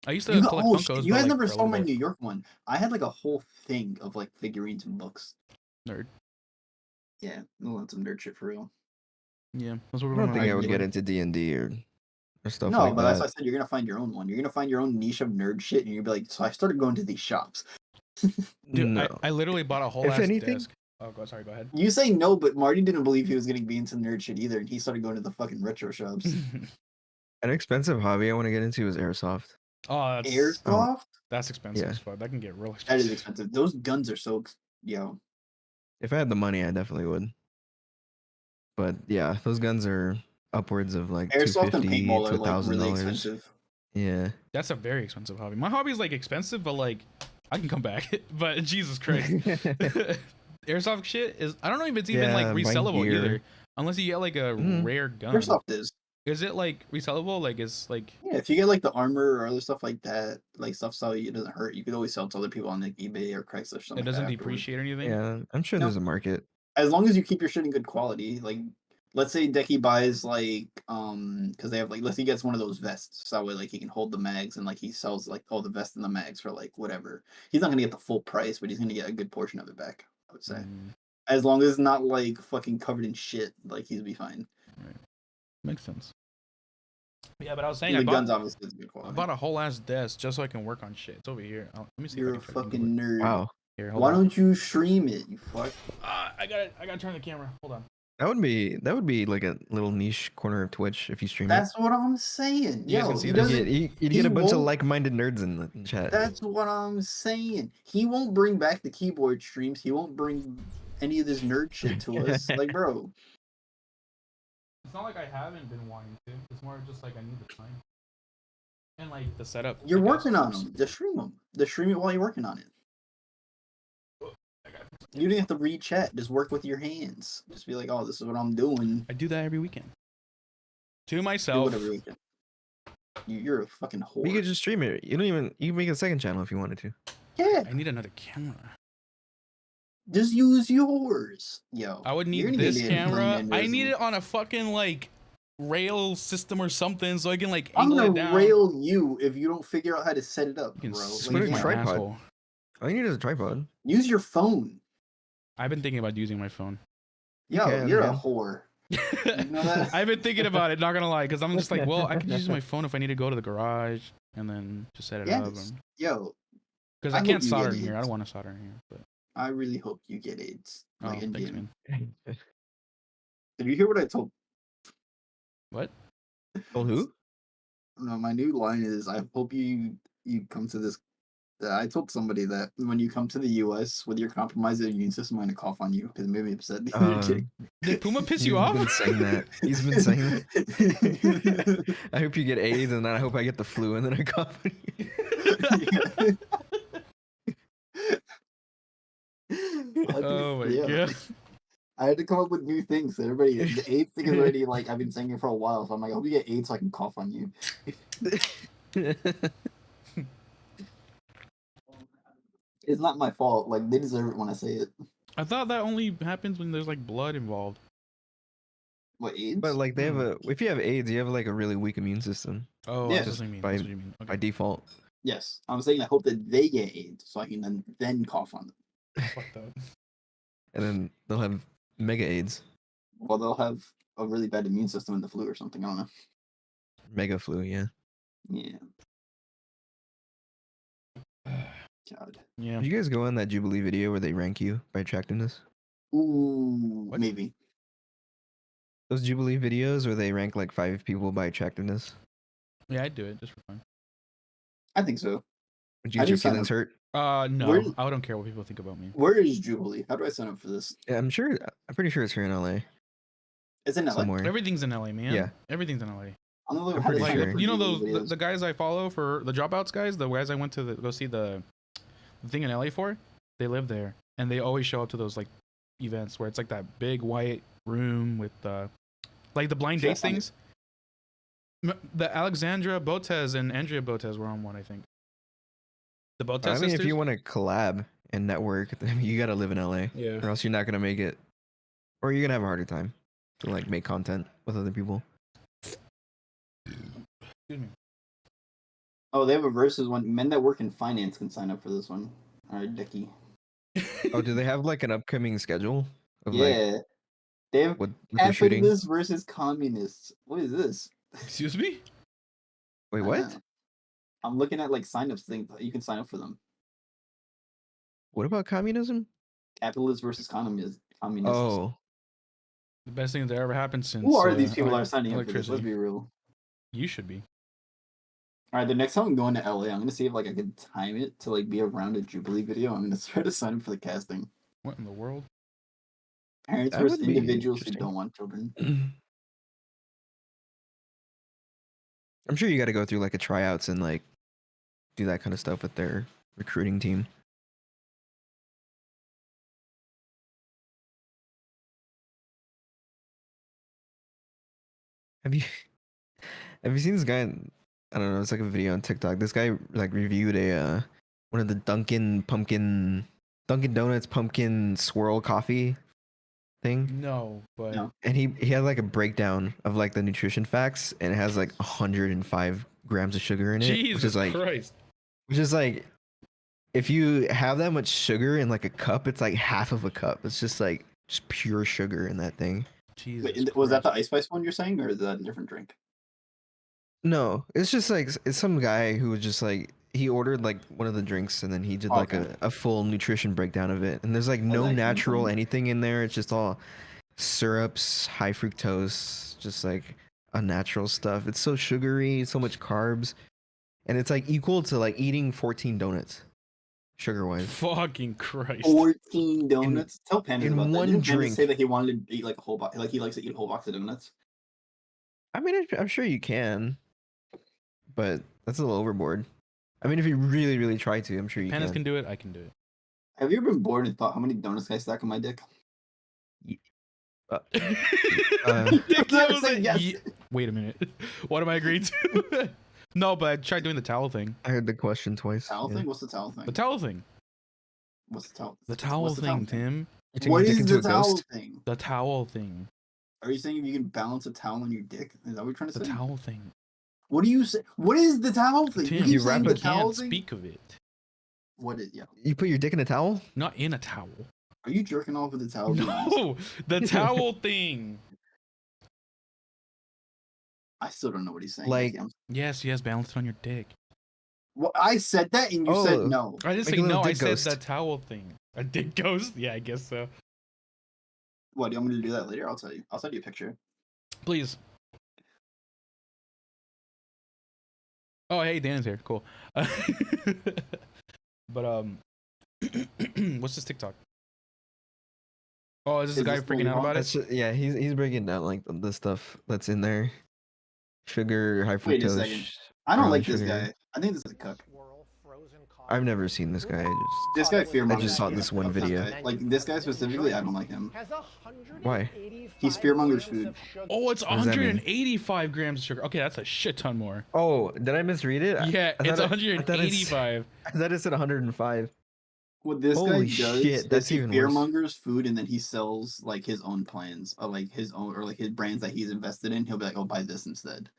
I used to You collect oh, Funkos. shit. You but, guys like, never for a saw little my bit. New York one. I had like a whole thing of like figurines and books. Nerd. Yeah, I want some nerd shit for real. Yeah, that's what I we're don't going think I I would did. get into D&D or stuff No, like but that's that. why I said you're gonna find your own one. You're gonna find your own niche of nerd shit, and you'll be like, so I started going to these shops. Dude, No. I literally bought a whole If ass anything- desk. Oh, sorry, go ahead. You say no, but Marty didn't believe he was gonna be into nerd shit either, and he started going to the fucking retro shops. An expensive hobby I want to get into is airsoft. Oh, Airsoft? that's expensive Yeah. as fuck. That can get real That expensive. is expensive. Those guns are so yo. If I had the money, I definitely would. But yeah, those guns are upwards of like Airsoft and $250 paintball to are like really $1,000. expensive. Yeah. That's a very expensive hobby. My hobby is like expensive, but like I can come back. But Jesus Christ, airsoft shit is. I don't know if it's even like Yeah, buying sellable gear. either, unless you get like a Mm. rare gun. Airsoft is. Is it like resellable? Like it's like Yeah, if you get like the armor or other stuff like that, like stuff so it doesn't hurt, you could always sell to other people on like eBay or Craigslist or something. it like doesn't that afterwards. depreciate or anything. Yeah, I'm sure No. there's a market. As long as you keep your shit in good quality. Like, let's say Decky buys like because they have like let's say he gets one of those vests, so that way like he can hold the mags and like he sells like all the vest and the mags for like whatever. He's not gonna get the full price, but he's gonna get a good portion of it back. I would say, as long as it's not like fucking covered in shit, like he'll be fine. Right. Makes sense. Yeah, but I was saying And I the bought, guns obviously is good I quality. bought a whole ass desk just so I can work on shit. It's over here. Let me see. You're a if I can try to fucking Google it. nerd. Wow. Here, hold Why on. don't you stream it? You fuck. I gotta turn the camera. Hold on. That would be like a little niche corner of Twitch if you stream That's what I'm saying. You guys Yo, can see he that? it. doesn't. You'd he get a bunch of won't- like-minded nerds in the chat. That's what I'm saying. He won't bring back the keyboard streams. He won't bring any of this nerd shit to us. Like, bro. It's not like I haven't been wanting to. It's more just like I need the time. And like the setup. You're I guess, working on works. them. Just stream them. Just stream it while you're working on it. I got it. You don't have to read chat. Just work with your hands. Just be like, oh, this is what I'm doing. I do that every weekend. To Do myself. whatever we can. You're a fucking whore. You could just stream it. You can make a second channel if you wanted to. Yeah, I need another camera. just use yours. Yo. I would you're need gonna this get camera. I mannerism. need it on a fucking like rail system or something so I can like I'm angle gonna it down. rail you if you don't figure out how to set it up, You can bro. suck Put it Like, in my yeah. tripod. asshole. All you need is a tripod. Use your phone. I've been thinking about using my phone. Yo, can, you're man. a whore. know that? I've been thinking about it, not gonna lie, because I'm just like, well, I can use my phone if I need to go to the garage and then just set it up. Yes. Yo, Because I I can't hope you solder get in here. I AIDS. don't want to solder in here. But I really hope you get AIDS. oh, Like, thanks, Indian. man. Did you hear what I told? What? Well, who? No, my new line is, I hope you come to this. I told somebody that when you come to the U.S. with your compromised immune system, I'm gonna cough on you because it made me upset the other day. Did Puma piss He's you off? been saying that. He's been saying that. I hope you get AIDS, and then I hope I get the flu, and then I cough on you. Oh my Yeah. god. I had to come up with new things. Everybody, the AIDS thing is already like I've been saying it for a while, so I'm like, I hope you get AIDS so I can cough on you. It's not my fault. Like they deserve it when I say it. I thought that only happens when there's like blood involved. What AIDS? But like they have if you have AIDS, you have like a really weak immune system Oh, Yeah. that's what you mean. By- That's what you mean. Okay. by default. Yes, I'm saying I hope that they get AIDS so I can then cough on them. Fuck that. And then they'll have mega AIDS, Well, they'll have a really bad immune system in the flu or something. I don't know. mega flu. Yeah. Yeah. God. Yeah. Did you guys go on that Jubilee video where they rank you by attractiveness? Ooh, What? maybe. Those Jubilee videos where they rank like 5 people by attractiveness. Yeah, I'd do it just for fun. I think so. Would you I get your do sign feelings up. hurt? No, Where- I don't care what people think about me. Where is Jubilee? How do I sign up for this? Yeah, I'm sure. I'm pretty sure it's here in LA It's in LA. somewhere. Everything's in LA, man. Yeah. Everything's in LA. I'm gonna look I'm how to pretty sign up sure. for You know Jubilee those videos. the guys I follow for the dropouts guys, the guys I went to go see the thing in LA for, they live there and they always show up to those like events where it's like that big white room with like the blind Should I dates find it? things. The Alexandra Botez and Andrea Botez were on one, I think. The Botez I mean, sisters. if you want to collab and network, then you gotta live in LA, Yeah. or else you're not gonna make it, or you're gonna have a harder time to like make content with other people. Excuse me. Oh, they have a versus one. Men that work in finance can sign up for this one. All right, Dickie. Oh, do they have like an upcoming schedule of like Yeah, they have what they're shooting? capitalists versus communists. What is this? Excuse me? Wait, I what? know. I'm looking at like sign-ups things. You can sign up for them. What about communism? Capitalists versus communists. Oh, The best thing that ever happened since Who are these people that are signing up for this? electricity. Let's be real. You should be. All right, the next time I'm going to LA, I'm gonna see if like I can time it to like be around a Jubilee video. I'm gonna try to sign up for the casting. What in the world? Parents that versus would be individuals who interesting. don't want children. I'm sure you got to go through like a tryouts and like do that kind of stuff with their recruiting team. Have you have you seen this guy? I don't know. It's like a video on TikTok. This guy like reviewed a one of the Dunkin' Donuts pumpkin swirl coffee thing, No, but No. and he had like a breakdown of like the nutrition facts, and it has like 105 grams of sugar in it, Jesus Christ. which is like if you have that much sugar in like a cup, it's like half of a cup. It's just like just pure sugar in that thing. Jesus Wait, was that the Christ. Ice Spice one you're saying, or is that a different drink? No, it's just like it's some guy who was just like he ordered like one of the drinks and then he did like Okay. a full nutrition breakdown of it. And there's like no actually natural insane. anything in there. It's just all syrups, high fructose, just like unnatural stuff. It's so sugary, so much carbs. And it's like equal to like eating 14 donuts, sugar wise. Fucking Christ. 14 donuts. Tell Pandas in about that. one Didn't Pandas drink. say that he wanted to eat like a whole box? Like he likes to eat a whole box of donuts. I mean, I'm sure you can, but that's a little overboard. I mean, if you really, really try to, I'm sure you Pandas can. can do it, I can do it. Have you ever been bored and thought how many donuts can I stack on my dick? Uh, Dick Never was say like, yes. "Ye-" Wait a minute. What am I agreeing to? No, but I tried doing the towel thing. I heard the question twice. Towel yeah. thing? What's the towel thing? The towel thing. What's the towel? The towel What's the thing, Tim. You take What your dick is into the a towel ghost? thing? The towel thing. Are you saying if you can balance a towel on your dick? Is that what you're trying to The say? towel thing. What do you say? What is the towel thing? Tim, you keep you saying wrap the it- towel can't thing. speak of it. What is? Yeah. You put your dick in a towel? Not in a towel. Are you jerking off with the towel? No, the towel thing. I still don't know what he's saying. Like- Nicky. Yes, balance it on your dick. Well, I said that and you said Oh. no. I didn't Make say a little no, I dick said ghost. the towel thing. A dick ghost? Yeah, I guess so. What? Do you want me to do that later? I'll tell you. I'll send you a picture. Please. Oh, hey, Dan's here. Cool. But what's this TikTok? Oh, is this Is a guy this the freaking one out you about That's it? just, yeah, he's breaking down like the stuff that's in there. Sugar, high fructose. Wait a second. I don't brown like this sugar. guy. I think this is a cuck. I've never seen this guy. This guy fear I mongers. just saw this one video. Like this guy specifically, I don't like him. Why? He fear mongers food. Oh, it's What does that mean? 185 grams of sugar. Okay, that's a shit ton more. Oh, did I misread it? Yeah, I it's thought I thought 185. I thought it said 105. What this Holy guy does shit, is that's he even fear worse. mongers food and then he sells like his own plans or like his own or like his brands that he's invested in. He'll be like, "Oh, buy this instead."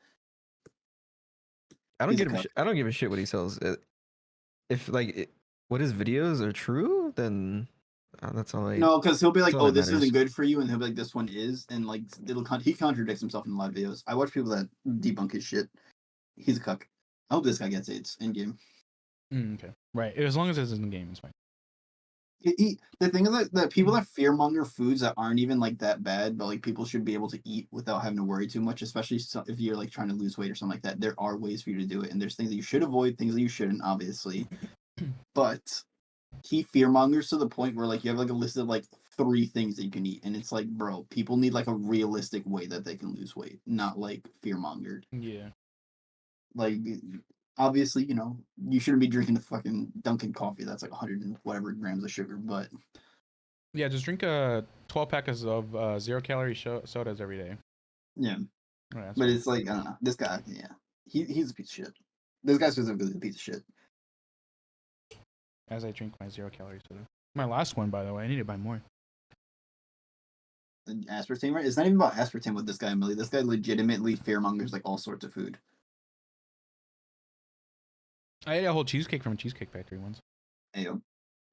I don't He's a give a cuck. shit. I don't give a shit what he sells. If like what his videos are true, then that's all I. No, because he'll be like, all "Oh, that this matters. isn't good for you," and he'll be like, "This one is," and like he contradicts himself in a lot of videos. I watch people that debunk his shit. He's a cuck. I hope this guy gets AIDS in game. Okay, right. As long as it's in the game, it's fine. The thing is that people that fearmonger foods that aren't even like that bad, but like people should be able to eat without having to worry too much, especially if you're like trying to lose weight or something like that. There are ways for you to do it, and there's things that you should avoid, things that you shouldn't, obviously. But he fearmongers to the point where like you have like a list of like 3 things that you can eat, and it's like, bro, people need like a realistic way that they can lose weight, not like fear mongered. Yeah. Like, obviously, you know, you shouldn't be drinking the fucking Dunkin' coffee. That's like 100 and whatever grams of sugar, but Yeah, just drink 12 packets of 0-calorie sodas every day. yeah. Oh, that's But fine. it's like, I don't know. This guy, yeah, he's a piece of shit. This guy specifically is a piece of shit. As I drink my 0-calorie soda. My last one, by the way. I need to buy more. And aspartame, right? It's not even about aspartame with this guy, Emily. This guy legitimately fearmongers like all sorts of food. I ate a whole cheesecake from a Cheesecake Factory once. Ayo.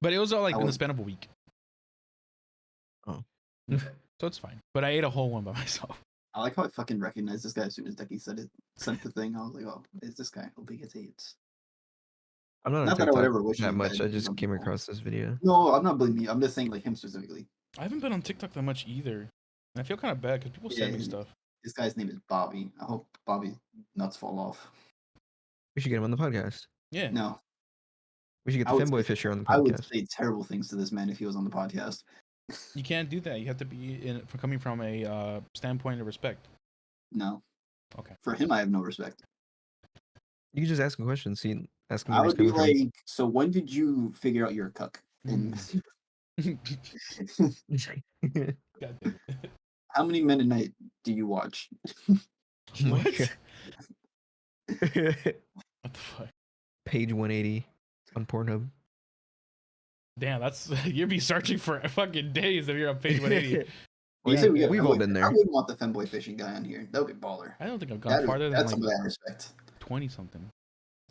But it was all like I in the was- span of a week. Oh. So it's fine. But I ate a whole one by myself. I like how I fucking recognized this guy as soon as Decky sent the thing. I was like, oh, it's this guy. Hope he gets AIDS. I'm not on Not that I would TikTok ever wish that him much. bad I just on came people. across this video. No, I'm not blaming you. I'm just saying like him specifically. I haven't been on TikTok that much either. And I feel kind of bad because people send me Yeah. stuff. This guy's name is Bobby. I hope Bobby's nuts fall off. We should get him on the podcast. Yeah. No, We should get I the would Femboy say- Fisher on the I would podcast. say terrible things to this man if he was on the podcast. You can't do that. You have to be for coming from a standpoint of respect. No. Okay. For him, I have no respect. You can just ask him questions. See, ask him I where he's would be coming from. like, so when did you figure out you're a cuck? And God damn it. how many men a night do you watch? Oh my What? God. What the fuck? Page 180 on Pornhub. Damn, that's you'd be searching for fucking days if you're on page 180. You said we got We've all femboy- been I there. wouldn't want the femboy fishing guy on here. That would be baller. I don't think I've gone farther than That's like somebody I respect. 20 something.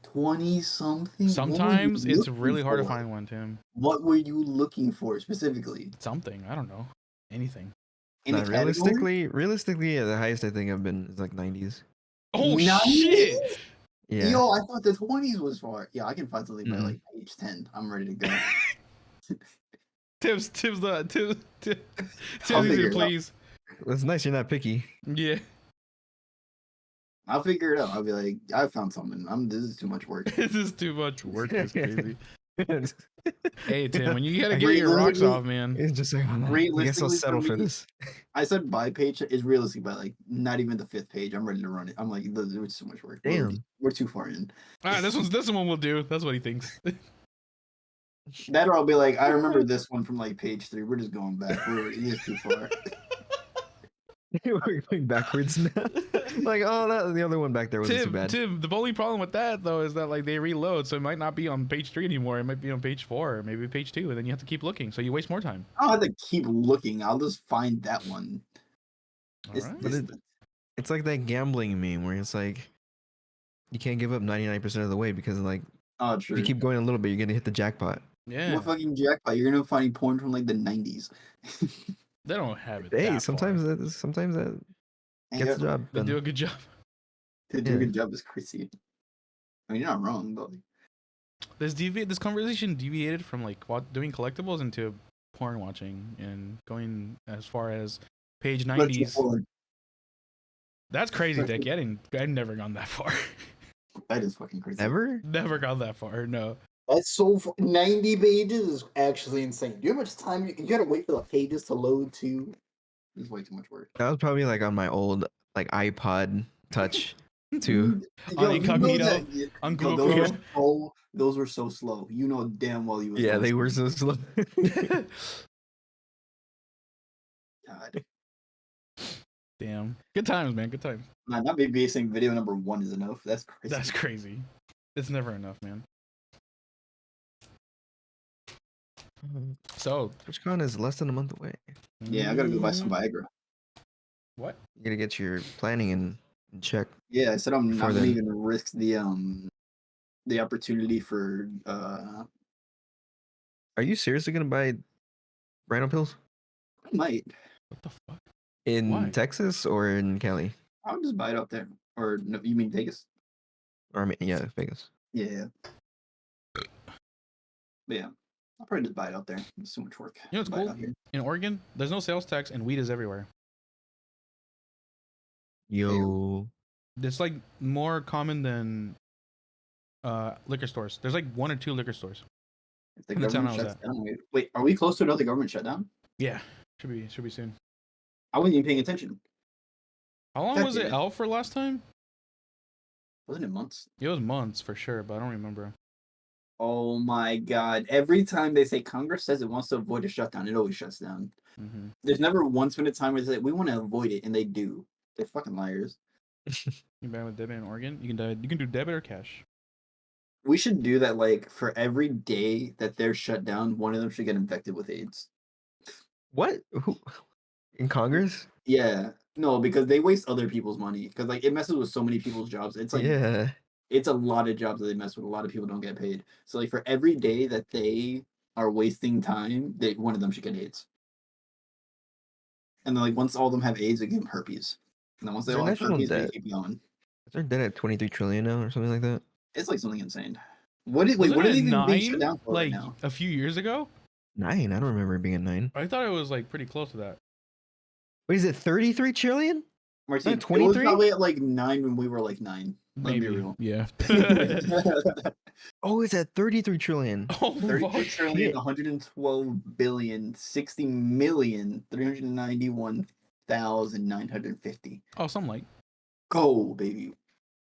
20 something. Sometimes it's really hard to find one, Tim. What were you looking for specifically? Something. I don't know. Anything. In Not a category? realistically, yeah, the highest I think I've been is like 90s. Oh 90s? shit! Yeah. Yo, I thought the 20s was far. Yeah, I can find something by Mm-mm. like page 10. I'm ready to go. Tim's I'll Tim's figure easier, it out. please. That's nice. You're not picky. Yeah. I'll figure it out. I'll be like, I found something. This is too much work. This is too much work. It's crazy. It's Hey Tim, when you gotta I get your rocks realistically- off, man. just like, I guess I'll Realistically, settle for for me- this. I said by page is realistic, but like not even the 5th page. I'm ready to run it. I'm like, it's too much work. Damn. We're too far in. Alright, this one will do. That's what he thinks. That or I'll be like, I remember this one from like page 3. We're just going back. It is too far. We're going backwards now. Like, oh, the other one back there wasn't too bad. Tim, the only problem with that though is that like they reload, so it might not be on page 3 anymore. It might be on page 4 or maybe page 2, and then you have to keep looking, so you waste more time. I don't have to keep looking. I'll just find that one. It's, Alright. But it's- It's like that gambling meme where it's like, you can't give up 99% of the way because like oh, if true. you keep going a little bit, you're gonna hit the jackpot. Yeah. What fucking jackpot? You're gonna find porn from like the 90s. They don't have it. Hey, that sometimes far. that And gets the job They do a done. good job. to do a Yeah. good job is crazy. I mean, you're not wrong, but like, This conversation deviated from like doing collectibles into porn watching and going as far as page let's go 90s. forward. That's crazy, let's- Dick. I'd never gone that far. That is fucking crazy. Ever? Never gone that far. No. That's so 90 pages is actually insane. Do you know how much time you gotta wait for the pages to load too? It's way too much work. That was probably like on my old like iPod Touch too. On incognito, yeah, on yo, Google those, were Chrome. those were so slow. You know damn well you was Yeah, going they were so slow. God. Damn. Good times, man. Good times. Nah, not me basing video number 1 is enough. That's crazy. That's crazy. It's never enough, man. So, TwitchCon is less than a month away. Yeah, I gotta go buy some Viagra. What? You gotta get your planning in check. Yeah, I said I'm Before not gonna then. even risk the opportunity for Are you seriously gonna buy rhino pills I might. What the fuck? in Why? Texas or in Cali? I'll just buy it up there. Or no, you mean Vegas? Or I mean, yeah, Vegas. Yeah. But yeah. I'll probably just buy it out there. It's so much work. You know what's Buy it cool? out here. In Oregon, there's no sales tax and weed is everywhere. Yo, It's like more common than liquor stores. There's like 1 or 2 liquor stores. If the In the town government I was shuts down, wait, are we close to another government shutdown? Yeah, should be soon. I wasn't even paying attention. How long God was damn it it. out for last time? Wasn't it months? It was months for sure, but I don't remember. Oh my god. Every time they say Congress says it wants to avoid a shutdown, it always shuts down. Mm-hmm. There's never once been a time where they say, we want to avoid it, and they do. They're fucking liars. You bad with debit in Oregon? You can do debit or cash. We should do that, like, for every day that they're shut down, one of them should get infected with AIDS. What? Who? In Congress? Yeah. No, because they waste other people's money. Because, like, it messes with so many people's jobs. It's like, Yeah. it's a lot of jobs that they mess with. A lot of people don't get paid. So, like, for every day that they are wasting time, one of them should get AIDS. And then, like, once all of them have AIDS, they give them herpes. And then once they Is our all have national herpes, they debt? keep going. Is our debt at 23 trillion now or something like that? It's like something insane. What are Wasn't they it even being shut 9 down for right like now? a few years ago? 9? I don't remember it being at 9. I thought it was like pretty close to that. Wait, is it 33 trillion? Martin, it was 23? probably at like 9 when we were like 9. Let's be Maybe. real. Yeah. Oh, it's at 33 trillion. Oh, 32 fuck. trillion, shit. 112 billion, 60 million, 391,950. Oh, something like. Go, baby.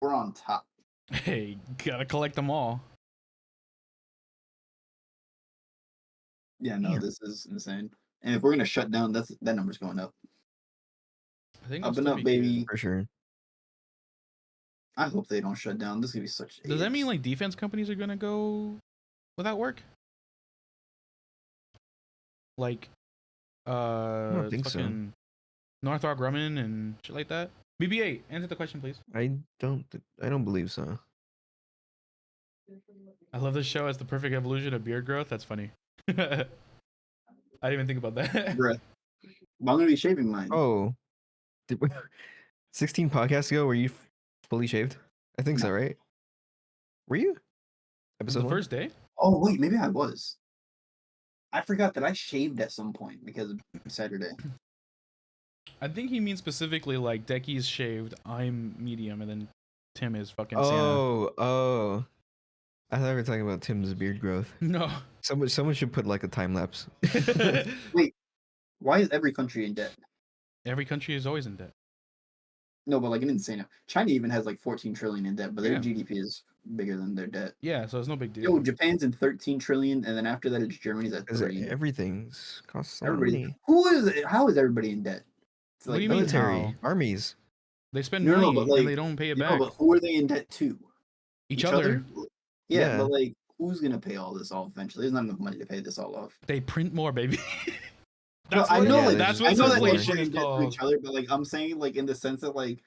We're on top. Hey, gotta collect them all. Yeah, no, Damn. this is insane. And if we're gonna shut down, that number's going up. I think Up it'll and still up, be baby. good. For sure. I hope they don't shut down. This is gonna be such. Does that AIDS. mean like defense companies are gonna go without work? Like, I don't think so. fucking Northrop Grumman and shit like that. BB-8, answer the question, please. I don't believe so. I love this show as the perfect evolution of beard growth. That's funny. I didn't even think about that. Bruh. Well, I'm gonna be shaving mine. Oh. 16 podcasts ago, were you fully shaved? I think so, No. right? Were you? Was Episode the 1? first day? Oh wait, maybe I was. I forgot that I shaved at some point because of Saturday. I think he means specifically like Decky's shaved, I'm medium, and then Tim is fucking Santa. Oh. I thought we were talking about Tim's beard growth. No. Someone should put like a time lapse. Wait, why is every country in debt? Every country is always in debt. No, but like an insane. China even has like 14 trillion in debt, but their Yeah. GDP is bigger than their debt. Yeah, so it's no big deal. Yo, Japan's in 13 trillion, and then after that, it's Germany's at 3. Everything's costs a lot of Everybody, money. how is everybody in debt? It's What do you mean Military, how? armies. They spend No, money but, like, and they don't pay it You back. know, but who are they in debt to? Each other. Yeah, Yeah. but like, who's gonna pay all this off eventually? There's not enough money to pay this all off. They print more, baby. No, That's I what know, it is. like, That's I what know that like, inflation we're is in debt to called. each other, but like, I'm saying like in the sense that like,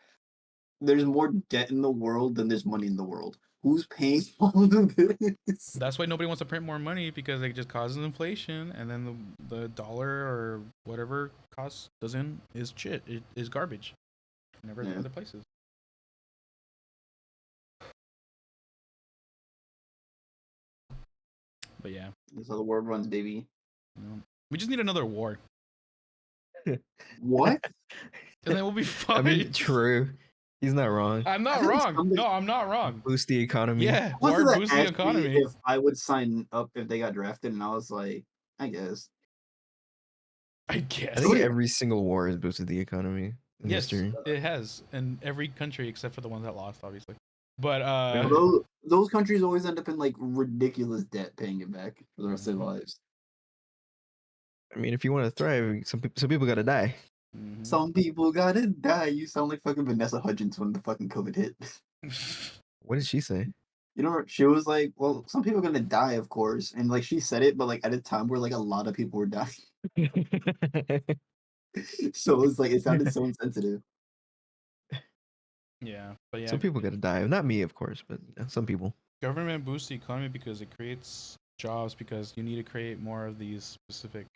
there's more debt in the world than there's money in the world. Who's paying all of this? That's why nobody wants to print more money because it just causes inflation, and then the dollar or whatever cost is shit. It is garbage. Never Yeah. other places. But yeah, That's how the world runs, baby. we just need another war, What? and then we'll be fine. I mean, true. He's not wrong. I'm I not think wrong. somebody- No, I'm not wrong. Boost the economy. Yeah, Wasn't war that boosts the asked me economy. if I would sign up if they got drafted, and I was like, I guess. I I guess. think every single war has boosted the economy in Yes, history. it has in every country except for the ones that lost, obviously. But Those countries always end up in like ridiculous debt paying it back for the rest of their lives. I mean, if you want to thrive, some people got to die. mhm. Some people gotta die. You sound like fucking Vanessa Hudgens when the fucking COVID hit. What did she say? You know, she was like, "Well, some people are gonna die, of course," and like she said it, but like at a time where like a lot of people were dying, so it was like it sounded so insensitive. Yeah, but yeah, Some people got to die. Not me, of course, but some people. government boosts the economy because it creates jobs because you need to create more of these specific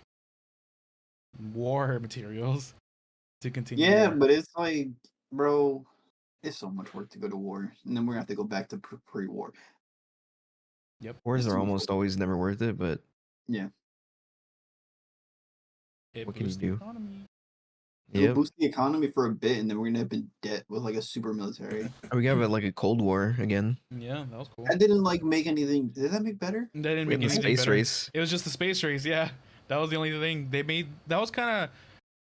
war materials to continue. Yeah, war. but it's like, bro, it's so much work to go to war, and then we're gonna have to go back to pre-war. Wars It's are too almost always never worth it, but Yeah, It what can you boosts the do? economy. it'll Yep. boost the economy for a bit, and then we're gonna have in debt with like a super military. We got like a Cold War again. Yeah, that was cool. That didn't like make anything. Did that make better? They didn't We make had the anything space better. race. It was just the space race. Yeah, That was the only thing they made. That was kind of.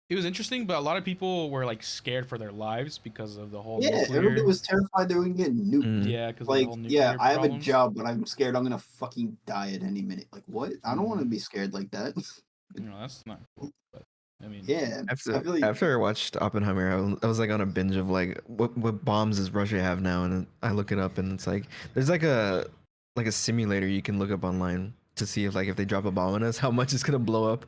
It was interesting, but a lot of people were like scared for their lives because of the whole Yeah, nuclear. everybody was terrified they were gonna get nuked. Mm. Yeah, because of the Like, whole yeah, nuclear I have a problems. job, but I'm scared I'm gonna fucking die at any minute. Like, what? I don't want to Mhm. be scared like that. That's not cool. But I mean, Yeah, I After feel like after I watched Oppenheimer, I was like on a binge of like what bombs does Russia have now, and then I look it up, and it's like there's like a simulator you can look up online to see if they drop a bomb on us, how much it's gonna blow up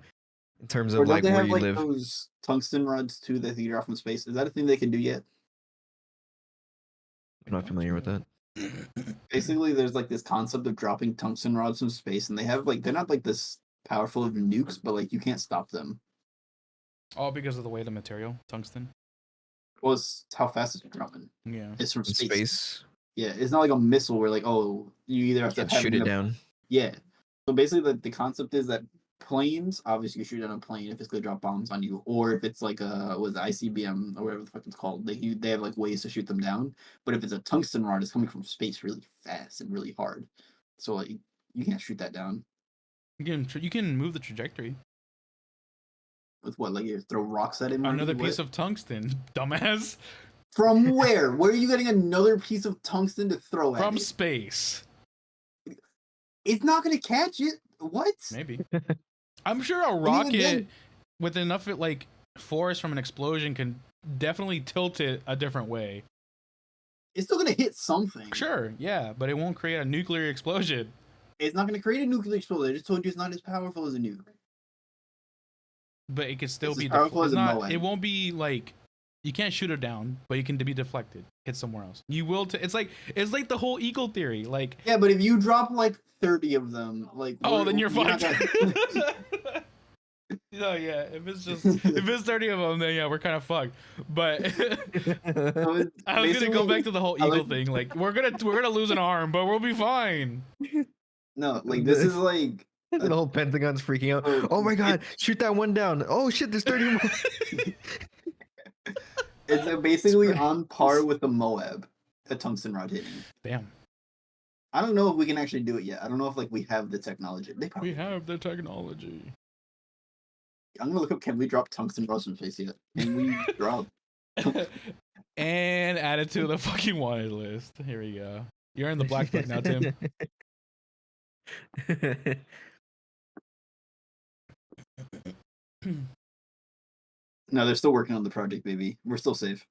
in terms or of don't like they where have you like live. those tungsten rods too that they can drop from space? Is that a thing they can do yet? I'm not familiar with that. Basically, there's like this concept of dropping tungsten rods from space, and they have like they're not like this powerful of nukes, but like you can't stop them. all because of the way the material, tungsten. Well, it's how fast it's dropping. Yeah. It's from In space. space, Yeah, it's not like a missile where like, oh, you either have to can't have shoot it it in a down. yeah. So basically, the concept is that planes, obviously, you shoot down a plane if it's gonna drop bombs on you, or if it's like a was ICBM or whatever the fuck it's called. They have like ways to shoot them down. But if it's a tungsten rod, it's coming from space really fast and really hard. So like you can't shoot that down You can move the trajectory. with what? Like you throw rocks at it. Another Marty? piece What? of tungsten, dumbass. From where? Where are you getting another piece of tungsten to throw at From it? space. It's not gonna catch it. What? Maybe. I'm sure a even rocket then- with enough force from an explosion can definitely tilt it a different way. It's still gonna hit something. Sure, yeah, but it won't create a nuclear explosion. It's not gonna create a nuclear explosion. I just told you it's not as powerful as a nuke. But it could still It's be as powerful it's as a not Moab. it won't be like you can't shoot it down, but you can be deflected, hit somewhere else. You will it's like the whole eagle theory. Like Yeah, but if you drop like 30 of them, like then you're not fucked. gonna- No, yeah. If it's 30 of them, then yeah, we're kind of fucked. But I was gonna go back to the whole eagle thing. Like we're gonna lose an arm, but we'll be fine. No, like this is like The whole Pentagon's freaking out. Oh, Oh my god, shoot that one down. Oh shit, there's 30 more. it's basically Spread- on par with the Moab, the tungsten rod hitting. Damn. I don't know if we can actually do it yet. I don't know if like we have the technology. They probably We have the technology. I'm gonna look up. Can we drop tungsten rods from space yet? Can we drop? And add it to the fucking wanted list. Here we go. You're in the black book now, Tim. No, they're still working on the project, baby. We're still safe.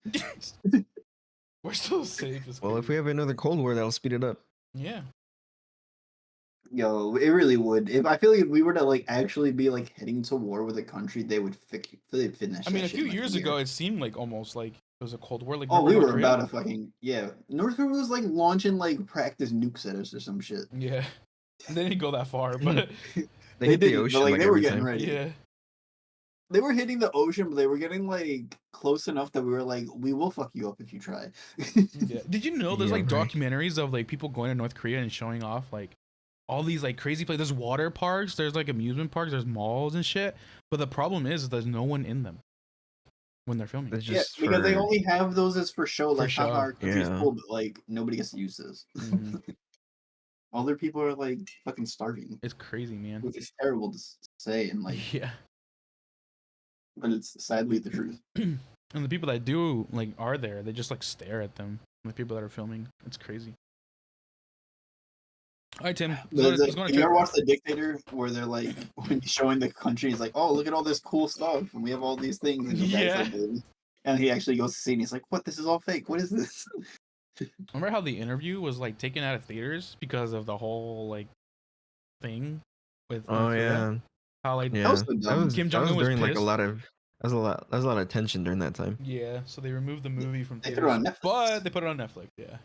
We're still safe. As Well, if we have another Cold War, that'll speed it up. yeah. Yo, it really would. If I feel like if we were to like actually be like heading to war with a country, they'd finish. I mean, that a shit few in, like, years a ago, year. it seemed like almost like it was a Cold War. Like Oh, we North were Korea? about to fucking yeah. North Korea was like launching like practice nukes at us or some shit. Yeah. They didn't go that far, but They hit the didn't, but, ocean like, like they were every getting time. ready. yeah. They were hitting the ocean, but they were getting like close enough that we were like, we will fuck you up if you try. Yeah. Did you know there's Yeah, like right. documentaries of like people going to North Korea and showing off like all these like crazy places? There's water parks, there's like amusement parks, there's malls and shit. But the problem is there's no one in them when they're filming. It's Yeah, just because they for- only have those as for show. For Like, show, haha, our country's yeah. cool, but like nobody gets to use this. Mhm. Other people are like fucking starving, It's crazy, man. which is terrible to say, and like, Yeah. but it's sadly the truth. And the people that do like are there, they just like stare at them. The people that are filming, it's crazy. All right, Tim. Let's go on a Have you ever trip. watched The Dictator, where they're like, when he's showing the country, he's like, "Oh, look at all this cool stuff, and we have all these things." And the guy's Yeah. like, and he actually goes to see, and he's like, "What? This is all fake. What is this?" Remember how the interview was like taken out of theaters because of the whole like thing with Oh North Korea? yeah, How like yeah. was so That dumb. was Kim that was Jong-un was during like a pissed. lot of that was a lot of tension during that time. yeah, so they removed the movie from They theaters, put it on Netflix. but they put it on Netflix. Yeah, I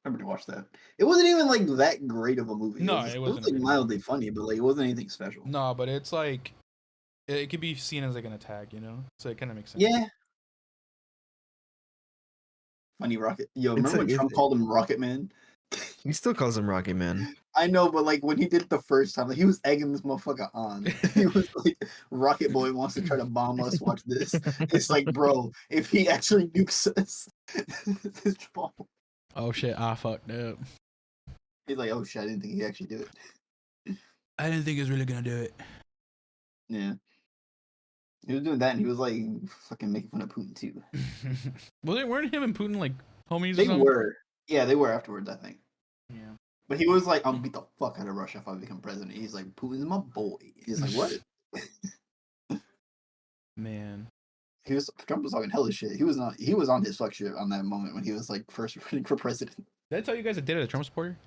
remember to watch that. It wasn't even like that great of a movie. No, it it was wasn't a like good mildly funny, but like it wasn't anything special. no, but it's like it could be seen as like an attack, you know, so it kind of makes sense. Yeah. Funny Rocket. Yo, It's remember when like- Trump called him Rocket Man? He still calls him Rocket Man. I know, but like when he did it the first time, like he was egging this motherfucker on. He was like, "Rocket Boy wants to try to bomb us. Watch this." It's like, bro, if he actually nukes us, this bomb. Oh shit! I fucked up. He's like, "Oh shit, I didn't think he'd actually do it." I didn't think he was really gonna do it. Yeah. He was doing that, and he was like fucking making fun of Putin too. Well, weren't him and Putin like homies or They something? were, yeah, they were afterwards, I think. Yeah. But he was like, "I'll beat the fuck out of Russia if I become president." He's like, "Putin's my boy." He's like, "What?" Man. Trump was talking hella shit. He was on his fuck shit on that moment when he was like first running for president. Did I tell you guys I dated a Trump supporter?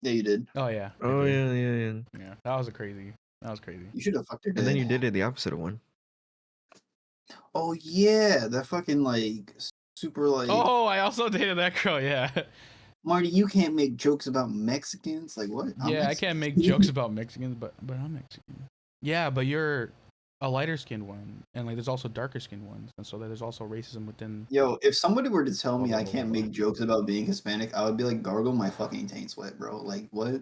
Yeah, you did. Oh yeah. I Oh did. yeah. Yeah. That was crazy. That was crazy. You should have fucked her And then you dad. did it the opposite of one. Oh yeah, that fucking like super like Oh, I also dated that girl. Yeah. Marty. You can't make jokes about Mexicans. Like what? I'm Yeah, I Mexican. can't make jokes about Mexicans, but I'm Mexican. Yeah, but you're a lighter skinned one, and like there's also darker skinned ones, and so there's also racism within. Yo, if somebody were to tell me Blah, I blah, can't blah, make jokes about being Hispanic, I would be like, gargle my fucking taint sweat, bro. Like what?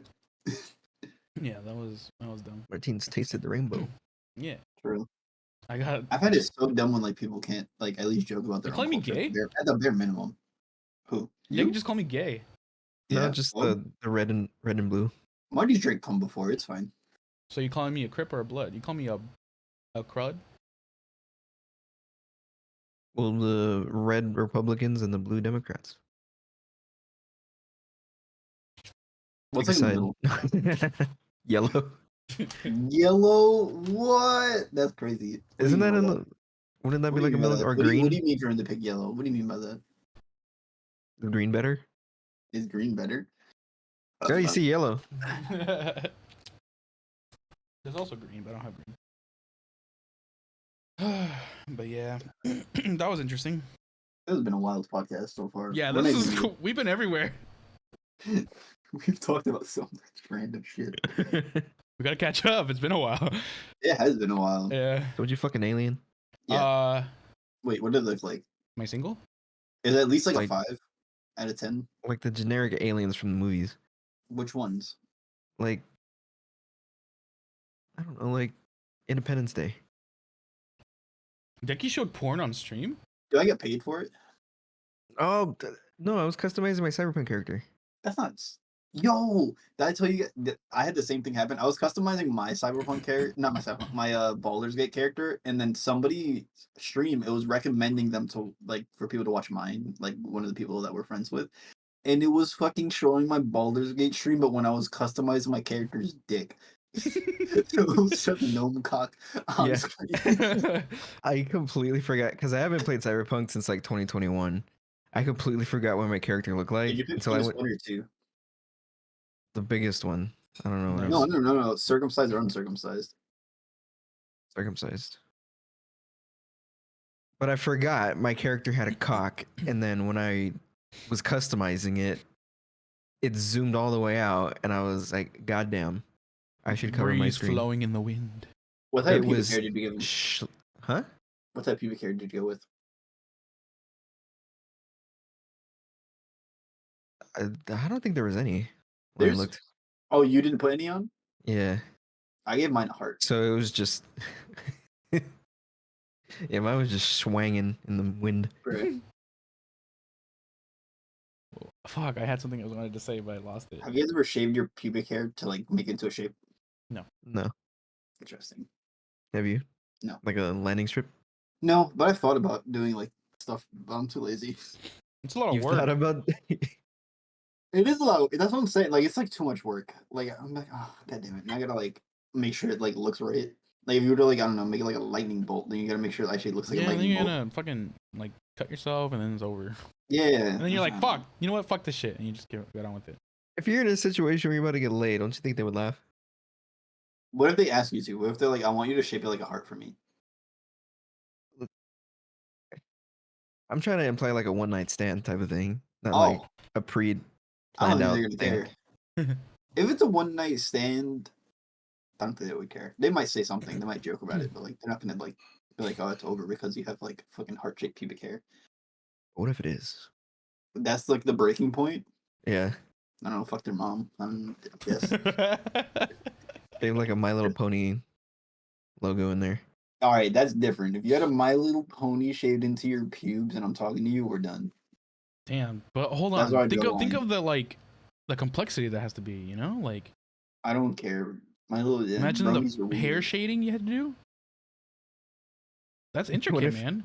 Yeah, that was dumb. Martine's tasted the rainbow. Yeah, True. I got. I find it so dumb when like people can't like at least joke about You their own calling me culture gay? at the bare minimum. Who? They can You? just call me gay. No, Yeah. just Well, the red and blue. Marty's drank cum before. It's fine. So you calling me a Crip or a Blood? You call me a crud? Well, the red Republicans and the blue Democrats. What's Pick like a in the middle? side. Yellow. Yellow? What? That's crazy. What do you Isn't mean that by in that? the? Wouldn't that What be do you like a mean by middle that? or What do you green? mean for him to pick yellow? What do you mean by that? The green better? Is green better? Yeah, you see yellow. There's also green, but I don't have green. But yeah, that was interesting. This has been a wild podcast so far. Yeah, We're this not is even- cool. We've been everywhere. We've talked about so much random shit. We gotta catch up. It's been a while. It has been a while. Yeah. Told you fucking alien. Yeah. Wait, what did it look like? Am I single? Is it at least like a Like- 5 out of 10? Like the generic aliens from the movies. Which ones? Like I don't know, like Independence Day. Decky showed porn on stream. Do I get paid for it? Oh no, I was customizing my Cyberpunk character. That's not. Yo, did I tell you that I had the same thing happen? I was customizing my Cyberpunk character, not my Cyberpunk, my Baldur's Gate character, and then somebody stream it was recommending them to like for people to watch mine, like one of the people that we're friends with, and it was fucking showing my Baldur's Gate stream, but when I was customizing my character's dick. So it was just gnome cock on Yeah. screen. I completely forgot because I haven't played Cyberpunk since like 2021. I completely forgot what my character looked like Did you pick until I went one or two? the biggest one. I don't know what No. else. No. Circumcised or uncircumcised? Circumcised. But I forgot my character had a cock, and then when I was customizing it, it zoomed all the way out, and I was like, "God damn, I should cover my Breeze screen." flowing in the wind. What type It of pubic was hair did you give him? huh? What type of pubic hair did you go with? I don't think there was any. When I There's- looked, Oh, you didn't put any on? yeah. I gave mine a heart. So it was just, yeah, mine was just swanging in the wind. Right. Fuck, I had something I wanted to say, but I lost it. Have you guys ever shaved your pubic hair to like make it into a shape? No, Interesting. have you? No. Like a landing strip. No, but I've thought about doing like stuff, but I'm too lazy. It's a lot of You've work. thought about? It is a lot. That's what I'm saying. Like it's like too much work. Like I'm like, oh god damn it. And I gotta like make sure it like looks right. Like if you were to like, I don't know, make it like a lightning bolt, then you gotta make sure it actually looks like a Yeah, then lightning you're bolt. gonna fucking like cut yourself, and then it's over. Yeah. And then you're like, fuck. You know what? Fuck this shit, and you just get on with it. If you're in a situation where you're about to get laid, don't you think they would laugh? What if they ask you to? What if they're like, I want you to shape it like a heart for me? I'm trying to imply like a one night stand type of thing, not Oh, like a pre I don't planned out think they're gonna thing. care. If it's a one night stand, I don't think they would care. They might say something, they might joke about it, but like they're not gonna like be like, oh, it's over because you have like fucking heart shaped pubic hair. What if it is? That's like the breaking point. Yeah, I don't know, fuck their mom. Yes. they have like a My Little Pony logo in there. All right, that's different. If you had a My Little Pony shaved into your pubes and I'm talking to you, we're done. Damn, but hold That's where I on. Think draw the of line. the like the complexity that has to be. You know, like I don't care. My little Imagine bronies are the hair weird. shading you had to do. That's intricate, if- man.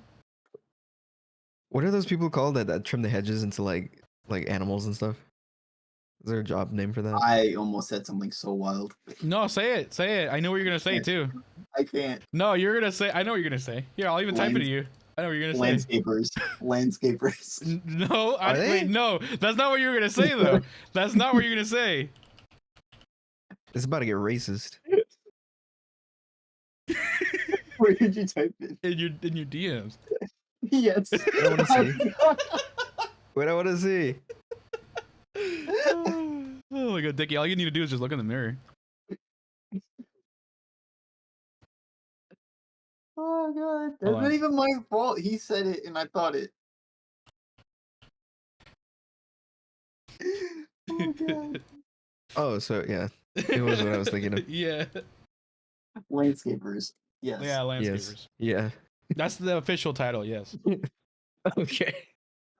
What are those people called that trim the hedges into like animals and stuff? Is there a job name for that? I almost said something so wild. No, say it. Say it. I know what you're gonna say too. I can't. No, you're gonna say. I know what you're gonna say. Here, I'll even type it to you. I know what you're gonna say. Landscapers. No, Are they? wait, no. That's not what you're gonna say though. That's not what you're gonna say. It's about to get racist. Where did you type it? In your DMs. Yes. I want to see. What I want to see. Oh my god, Dickie! All you need to do is just look in the mirror. Oh god, that's Hold on. not even my fault. He said it, and I thought it. Oh god. Oh, so yeah, it was what I was thinking of. Yeah. Landscapers. Yes. Yeah, landscapers. Yes. Yeah. That's the official title. Yes. Okay.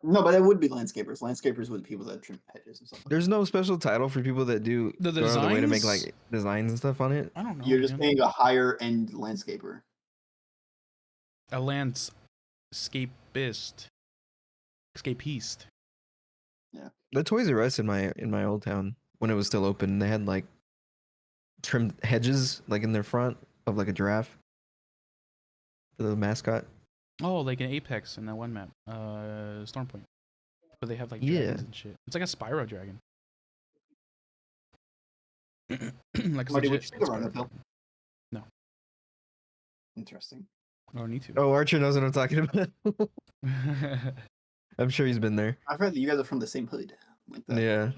No, but it would be landscapers. Landscapers would be people that trim hedges and stuff. There's no special title for people that do The go out of the way to make designs? like designs and stuff on it. I don't know. You're just man. paying a higher end landscaper. A landscapist. Escapiste. The Toys R Us in my old town when it was still open, they had like trimmed hedges like in their front of like a giraffe for the mascot. Oh, like an Apex in that one map. Stormpoint. But they have like Yeah. dragons and shit. It's like a Spyro dragon. Like a Marty, legit would you take a Spyro rhino pill? dragon. Interesting. I don't need to. Oh, Archer knows what I'm talking about. I'm sure he's been there. I've heard that you guys are from the same hood. Like that. Yeah.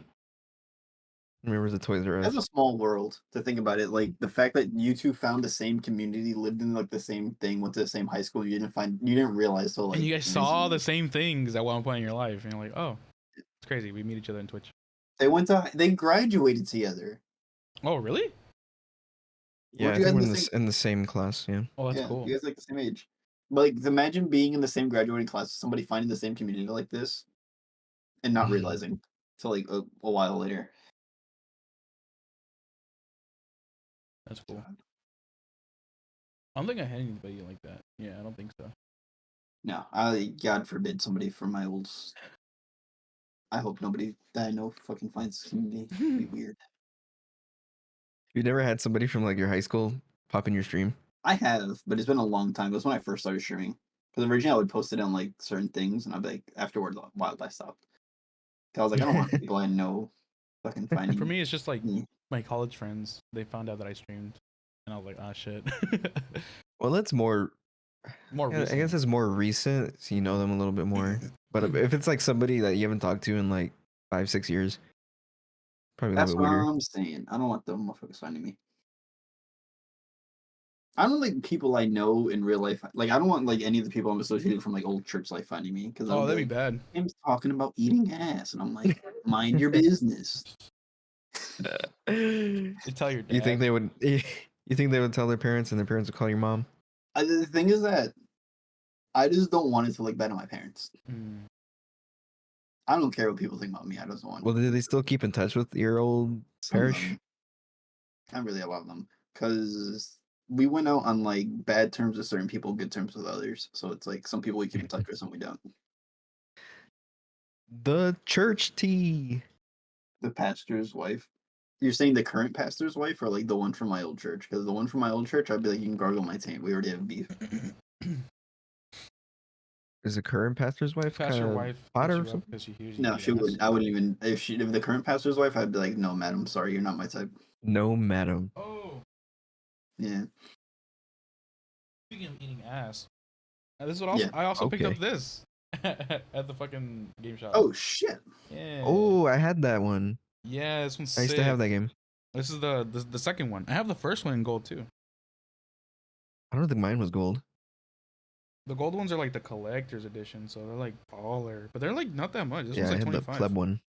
Remembers the Toys R That's Us. a small world to think about it. Like the fact that you two found the same community, lived in like the same thing, went to the same high school, you didn't realize till like. And you guys saw the recently. same things at one point in your life, and you're like, oh, it's crazy. We meet each other on Twitch. They graduated together. Oh, really? Yeah, I Weren't you think guys we're in the same- in the same class. Yeah. Oh, that's yeah, cool. you guys like the same age. But like, imagine being in the same graduating class, somebody finding the same community like this, and not realizing till like a while later. That's cool. I don't think I had anybody like that. Yeah, I don't think so. No, God forbid somebody from my old. I hope nobody that I know fucking finds this community. It'd be weird. You never had somebody from like your high school pop in your stream? I have, but it's been a long time. It was when I first started streaming. Because originally I would post it on like certain things, and I'd be like, afterward, a while I stopped. 'Cause I was like, I don't want people I know fucking finding. For me, it's just like me. my college friends. They found out that I streamed, and I was like, ah, shit. Well, that's more. More Yeah, I recent. guess it's more recent, so you know them a little bit more. But if it's like somebody that you haven't talked to in like 5-6 years, probably a That's little what bit weirder. I'm saying. I don't want them motherfuckers finding me. I don't like people I know in real life. Like, I don't want like any of the people I'm associated from like old church life finding me. Because Oh, that'd be bad. I'm talking about eating ass, and I'm like, mind your business. You tell your dad. You think they would? You think they would tell their parents, and their parents would call your mom? The thing is that I just don't want it to look bad on my parents. Mm. I don't care what people think about me. I just want. Well, do they still keep in touch with your old some of parish? them. Not really a lot of them, because we went out on like bad terms with certain people, good terms with others. So it's like some people we keep in touch with, some we don't. The church tea. The pastor's wife. You're saying the current pastor's wife, or like the one from my old church? Because the one from my old church, I'd be like, you can gargle my taint. We already have beef. Is the current pastor's wife Pastor kind of wife. hot puts or you up something? 'cause she hears you No, eat she ass. wouldn't. I wouldn't even if the current pastor's wife, I'd be like, no, madam, sorry, you're not my type. No, madam. Oh, Yeah. speaking of eating ass, this is what Yeah. I also picked Okay. up this at the fucking game shop. Oh shit. yeah. Oh, I had that one. yeah, this one's I used sick. to have that game. This is the second one. I have the first one in gold too. I don't think mine was gold. The gold ones are like the collector's edition, so they're like baller, but they're like not that much. This Yeah, one's I like had the 25. pleb one.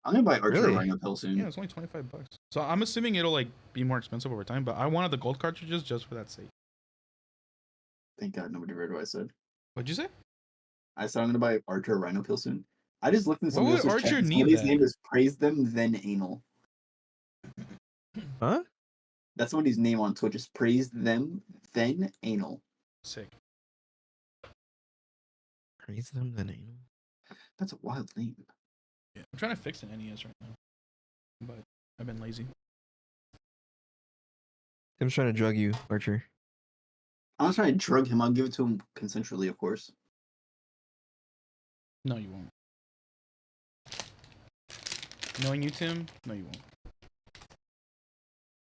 I'm gonna buy Archer Really? Rhino Pill soon. Yeah, it's only 25 bucks. So I'm assuming it'll like be more expensive over time, but I wanted the gold cartridges just for that sake. Thank God nobody read what I said. What'd you say? I said I'm gonna buy Archer Rhino Pill soon. I just looked in Why somebody would else's Archer chat. need Somebody's that? name is Praise Them Then Anal. Huh? That's somebody's name on Twitch. Is praise them then anal. Sick. Praise them the name. That's a wild name. Yeah. I'm trying to fix an NES right now, but I've been lazy. Tim's trying to drug you, Archer. I'm not trying to drug him. I'll give it to him consensually, of course. No, you won't. Knowing you, Tim, no, you won't.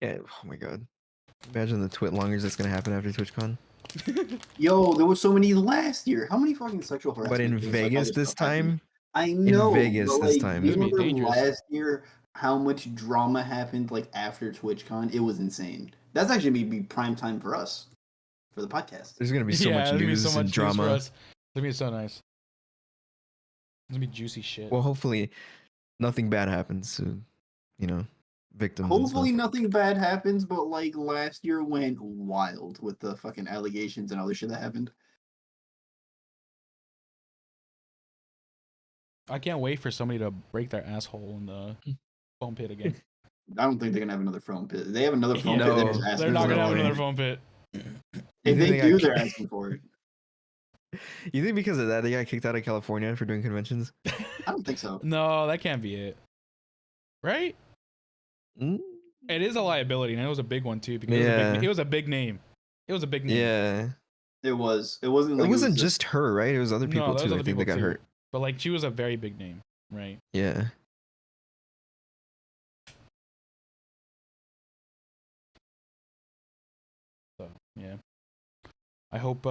Yeah. Oh my god. Imagine the twit longers that's gonna happen after TwitchCon. Yo, there was so many last year. How many fucking sexual harassment? But in things Vegas other this stuff happened? time, I know. Vegas but, this like, time. Do you It's gonna be remember dangerous. last year how much drama happened like after TwitchCon? It was insane. That's actually gonna be prime time for us for the podcast. There's gonna be so much there's gonna be news so and much news for drama. us. It's gonna be so nice. It's gonna be juicy shit. Well, hopefully, nothing bad happens to, you know, victims. Hopefully and nothing bad happens, but like last year went wild with the fucking allegations and other shit that happened. I can't wait for somebody to break their asshole in the foam pit again. I don't think they're gonna have another phone pit. They have another phone Yeah. pit. They're No, just asking They're not for gonna it. have way. another foam pit. If You they think they do, got- they're asking for it. You think because of that they got kicked out of California for doing conventions? I don't think so. No, that can't be it. Right? Mm? It is a liability, and it was a big one too because Yeah. it was a big name. It was a big name. Yeah. It was. It wasn't like It wasn't was just her, right? It was other people No, there was too. I other think they people got too. hurt. But like, she was a very big name, right? Yeah. So yeah. I hope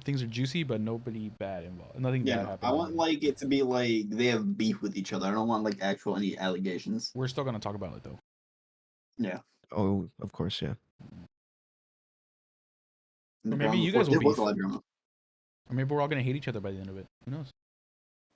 things are juicy, but nobody bad involved. Nothing Yeah, bad no, happened. I want like it to be like they have beef with each other. I don't want like actual any allegations. We're still gonna talk about it though. Yeah. Oh, of course, yeah. Or maybe you guys will There was beef. a lot of drama. Or maybe we're all gonna hate each other by the end of it. Who knows?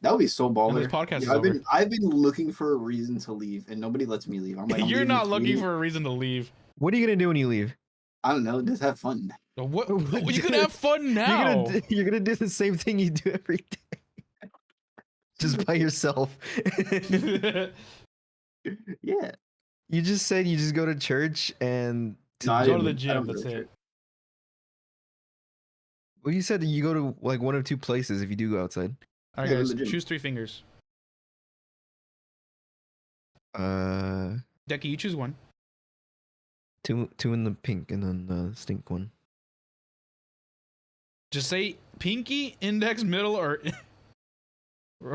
That would be so baller. this podcast is I've been looking for a reason to leave, and nobody lets me leave. I'm like, You're leaving not this looking meeting. for a reason to leave. What are you gonna do when you leave? I don't know. Just have fun. What? You can have fun now. You're gonna do the same thing you do every day, just by yourself. Yeah. You just said you just go to church and No, I Go to didn't- the I gym. don't go That's to it. church. well, you said that you go to like one of two places if you do go outside. All right, Yeah, guys. the gym. Choose 3 fingers. Decky, you choose one. Two in the pink and then the stink one. Just say pinky, index, middle, or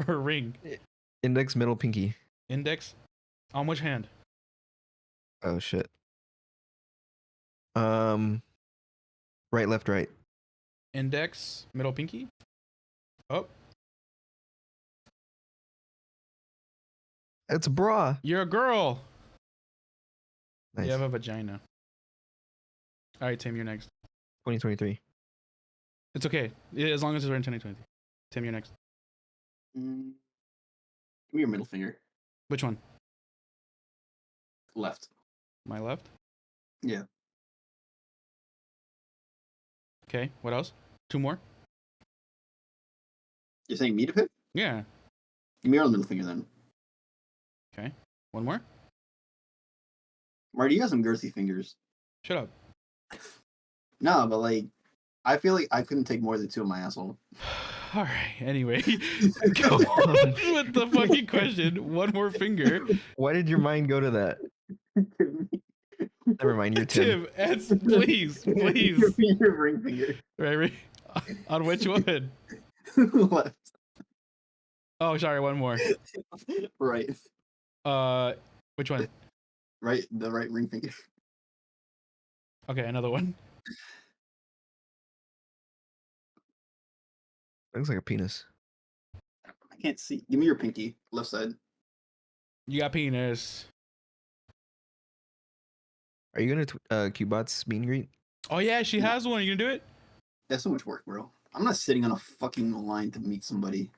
ring. Index, middle, pinky. Index. On which hand? Oh shit. Right, left, right. Index, middle, pinky. Oh, It's a bra. you're a girl. Nice. You have a vagina. All right, Tim, you're next. 2023. It's okay. Yeah, as long as it's right in 2020. Tim, you're next. Mm. Give me your middle finger. Which one? Left. My left? Yeah. Okay, what else? 2 more? You're saying me to pick? Yeah. Give me your middle finger then. Okay. 1 more? Marty, you got some girthy fingers. Shut up. No, but like, I feel like I couldn't take more than 2 of my asshole. All right. Anyway, go on with the fucking question. 1 more finger. Why did your mind go to that? Never mind, you're Tim. Tim, please. Your ring finger. Right. On which one? Left. Oh, sorry. 1 more. Right. Which one? Right. The right ring finger. Okay, another one. Looks like a penis. I can't see. Give me your pinky. Left side. You got penis. Are you gonna Qbot's meet and greet? Oh yeah, she has one. You gonna do it? That's so much work, bro. I'm not sitting on a fucking line to meet somebody.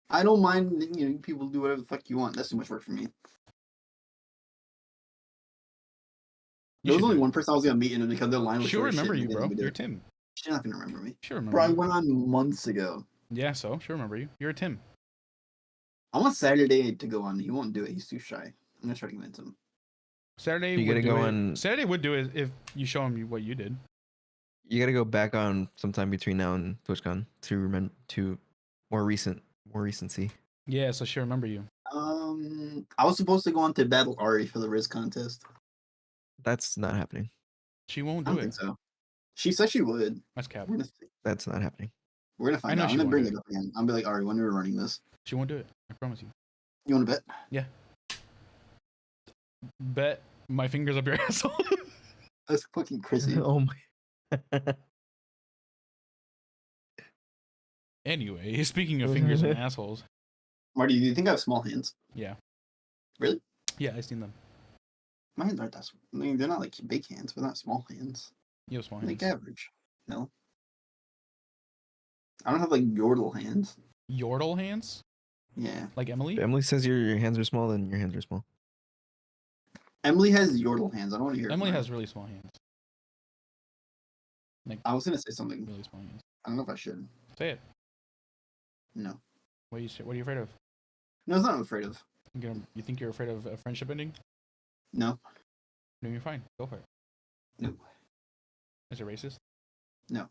I don't mind, people do whatever the fuck you want. That's too much work for me. There was only one person I was gonna meet, and it was because their line was She'll short as shit, remember and you, they bro. didn't even do You're it. Tim. She's not gonna remember me. She'll remember Bro, I you. went on months ago. Yeah, so she'll remember you. You're a Tim. I want Saturday to go on. He won't do it. He's too shy. I'm gonna try to convince him. Saturday You would gotta do go it. on. Saturday would do it if you show him what you did. You gotta go back on sometime between now and TwitchCon to remember to more recency. Yeah, so she'll remember you. I was supposed to go on to battle Ari for the Riz contest. That's not happening. She won't I do don't it. think so. She said she would. That's cap. We're gonna see. That's not happening. We're gonna I find know out. she I'm gonna won't bring do it it. up again. I'll be like, Ari, when are we running this? She won't do it. I promise you. You want to bet? Yeah. Bet my fingers up your asshole. That's fucking crazy. Oh my. Anyway, speaking of fingers and assholes. Marty, do you think I have small hands? Yeah. Really? Yeah, I've seen them. My hands aren't that small. I mean, they're not like big hands, but not small hands. You have small hands. Like average. No. I don't have like yordle hands. Yordle hands? Yeah. Like Emily? If Emily says your hands are small, then your hands are small. Emily has yordle hands. I don't want to hear. Emily it has really small hands. I was gonna say something. Really small hands. I don't know if I should. Say it. No. What are you afraid of? No, it's not I'm afraid of. You think you're afraid of a friendship ending? No. No, you're fine. Go for it. No. Is it racist? No.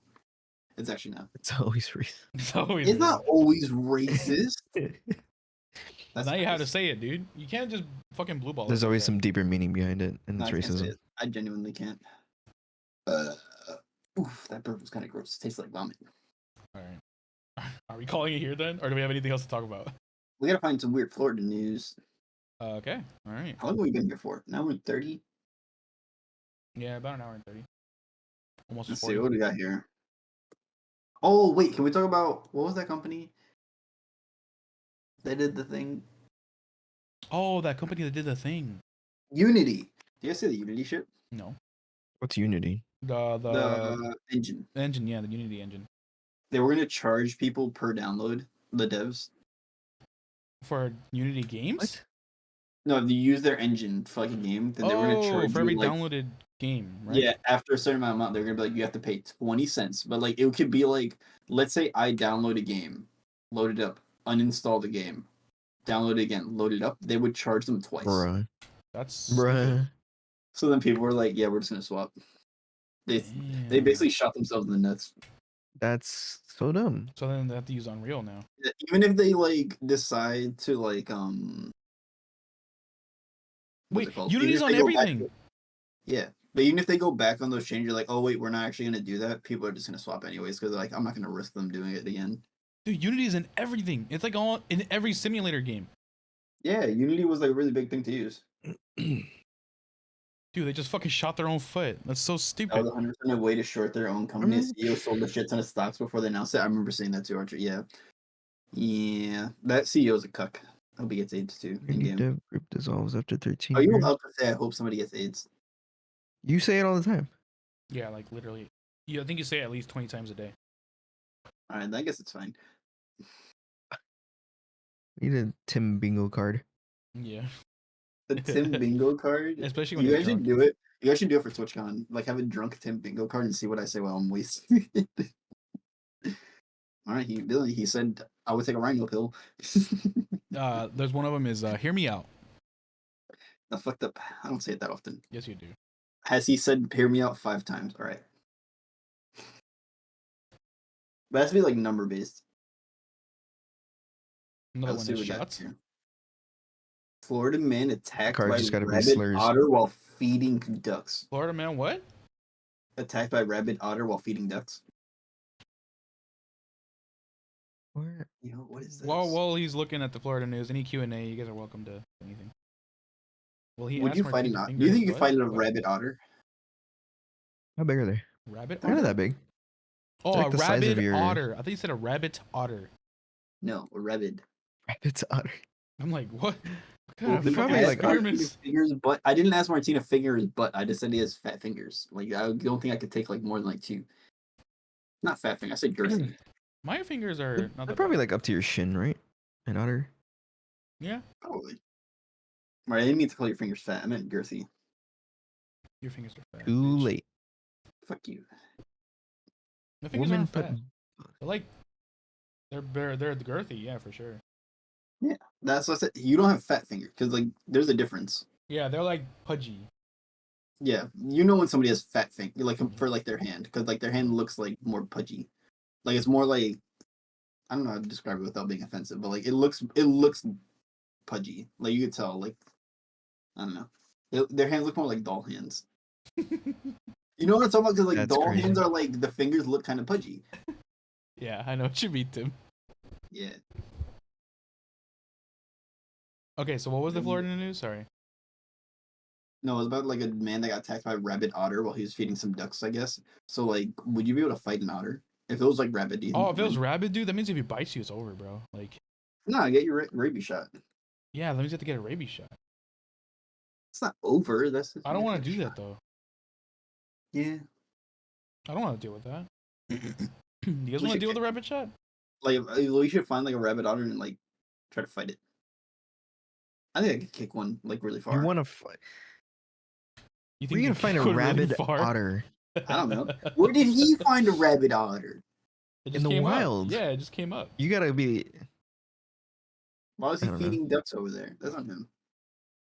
It's actually not. It's always reason. It's always It's not racist. always racist. Now you have to say it, dude. You can't just fucking blue ball. There's it like always that. some deeper meaning behind it, and No, it's I can't say racism. it. I genuinely can't. Oof, that burp was kind of gross. It tastes like vomit. All right. Are we calling it here then, or do we have anything else to talk about? We gotta find some weird Florida news. Okay. All right. How long have we been here for? Now we're 30. Yeah, about an hour and 30. Almost Let's 40. see what we got here. Oh wait, can we talk about what was that company? They did the thing. Oh, that company that did the thing. Unity. Do you guys see the Unity shit? No. What's Unity? The Engine. engine, yeah, the Unity engine. They were gonna charge people per download. The devs. For Unity games? What? No, if you use their engine for like a game, then they were gonna charge for you every like downloaded game, right? yeah, after a certain amount, they're gonna be like you have to pay 20 cents. But like it could be like, let's say I download a game, load it up, uninstall the game, download it again, load it up. They would charge them twice. Bruh. That's Bruh. So then people were like, yeah, we're just gonna swap. They Damn. basically shot themselves in the nuts. That's so dumb. So then they have to use Unreal now. Even if they like decide to like what's Wait, it called? Unity's Even on if they go back everything. to- yeah, but even if they go back on those changes, like, oh wait, we're not actually gonna do that. People are just gonna swap anyways because like I'm not gonna risk them doing it again. Dude, Unity's in everything. It's like all in every simulator game. Yeah, Unity was like a really big thing to use. Dude, they just fucking shot their own foot. That's so That stupid. was 100% a way to short their own company. Mhm. CEO sold a shit ton of stocks before they announced it. I remember saying that too, Archer. Yeah, yeah, that CEO's a cuck. I hope he gets AIDS too. In Unity game. dev group dissolves after 13 Are you years. allowed to say I hope somebody gets AIDS? You say it all the time. Yeah, like literally. Yeah, I think you say it at least 20 times a day. All right, I guess it's fine. We need a Tim Bingo card. Yeah. The Tim Bingo card. Especially when You you're guys should drunk. do it. You guys should do it for TwitchCon. Like have a drunk Tim Bingo card and see what I say while I'm wasted. All right, Billy. He said I would take a rhino pill. There's one of them is hear me out. I fucked up. I don't say it that often. Yes, you do. Has he said "hear me out" 5 times? All right. But it has to be like number based. Another Let's one see is what we got shots. here. Florida man attacked card by just gotta be rabid slurs. otter while feeding ducks. Florida man, what? Attacked by rabid otter while feeding ducks. Where? You know what is this? While he's looking at the Florida news, any Q&A, you guys are welcome to anything. Well, he Would asked you fight Martina an otter? finger Do you think his you could butt? fight a What? rabid otter? How big are they? Rabbit They're not otter? that big. Oh, They're like a the size of rabid your- otter. I thought you said a rabbit otter. No, a rabid. Rabbit's otter. I'm like, what? What Well, kind they of probably fucking like- experiments? fingers, but I didn't ask Martina fingers, but I just said he has fat fingers. Like I don't think I could take like more than like 2. Not fat finger. I said girthy. My fingers are They're, not they're that probably bad. like up to your shin, right? An otter. Yeah, Probably. Right, I didn't mean to call your fingers fat. I meant girthy. your fingers are fat. Too bitch. late. Fuck you. My fingers Woman aren't put. fat. They're like, they're girthy, yeah, for sure. That's what I said. You don't have fat finger because like there's a difference. Yeah, they're like pudgy. Yeah, you know when somebody has fat finger, like for like their hand, because like their hand looks like more pudgy. Like it's more like I don't know how to describe it without being offensive, but like it looks pudgy. Like you could tell. Like I don't know, their hands look more like doll hands. You know what I'm talking about? Because like That's doll crazy. hands are like the fingers look kind of pudgy. Yeah, I know what you mean, Tim. Yeah. Okay, so what was the Florida news? Sorry. No, it was about like a man that got attacked by a rabid otter while he was feeding some ducks, I guess. So like, would you be able to fight an otter if it was like rabid? Do you think Oh, you if could it was win? rabid, dude, that means if he bites you, it's over, bro. Like, No, get your rabies shot. yeah, that means you have to get a rabies shot. It's not over. That's just, I you don't have to want get to a do that shot. though. Yeah. I don't want to deal with that. Do you guys We want to should deal with a rabbit shot? like we should find like a rabid otter and like try to fight it. I think I could kick one like really You far. want to fight? You Where think you you gonna find a could really rabid far? otter I don't know. Where did he find a rabid otter? It in just the came wild? up. Yeah, it just came up. You gotta be. Why was I he don't know. feeding ducks over there? That's on him.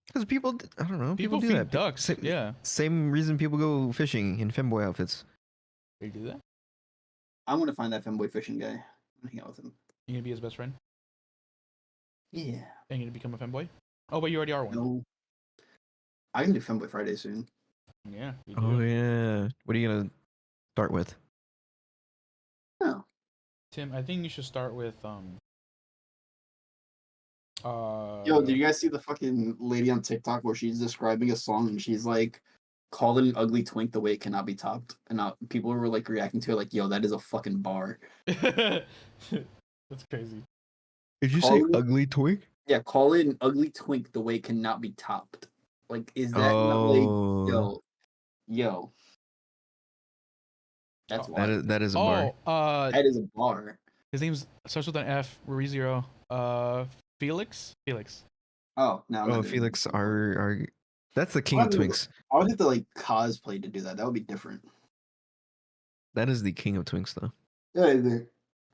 Because people, I don't know. People People do feed that. ducks. Same, Yeah. same reason people go fishing in femboy outfits. They do that. I'm gonna find that femboy fishing guy. I'm gonna hang out with him. You gonna be his best friend? Yeah. And you gonna become a femboy? Oh, but you already are one. No. I can do femboy Friday soon. Yeah, you Oh do. yeah. What are you gonna start with? No. Tim, I think you should start with Yo, did you guys see the fucking lady on TikTok where she's describing a song and she's like, call it an ugly twink the way it cannot be topped? And people were like reacting to it like, yo, that is a fucking bar. That's crazy. Did you say Call it, ugly twig? yeah, call it an ugly twink the way it cannot be topped. Like, is that not like, Oh, yo, that's wild. that is a bar. That is a bar. His name's starts with an F. Rizero. Felix. Felix. Oh, no, I'm not Oh, doing Felix, it. our that's the king of twinks. I would have to like cosplay to do that. That would be different. That is the king of twinks, though. Yeah,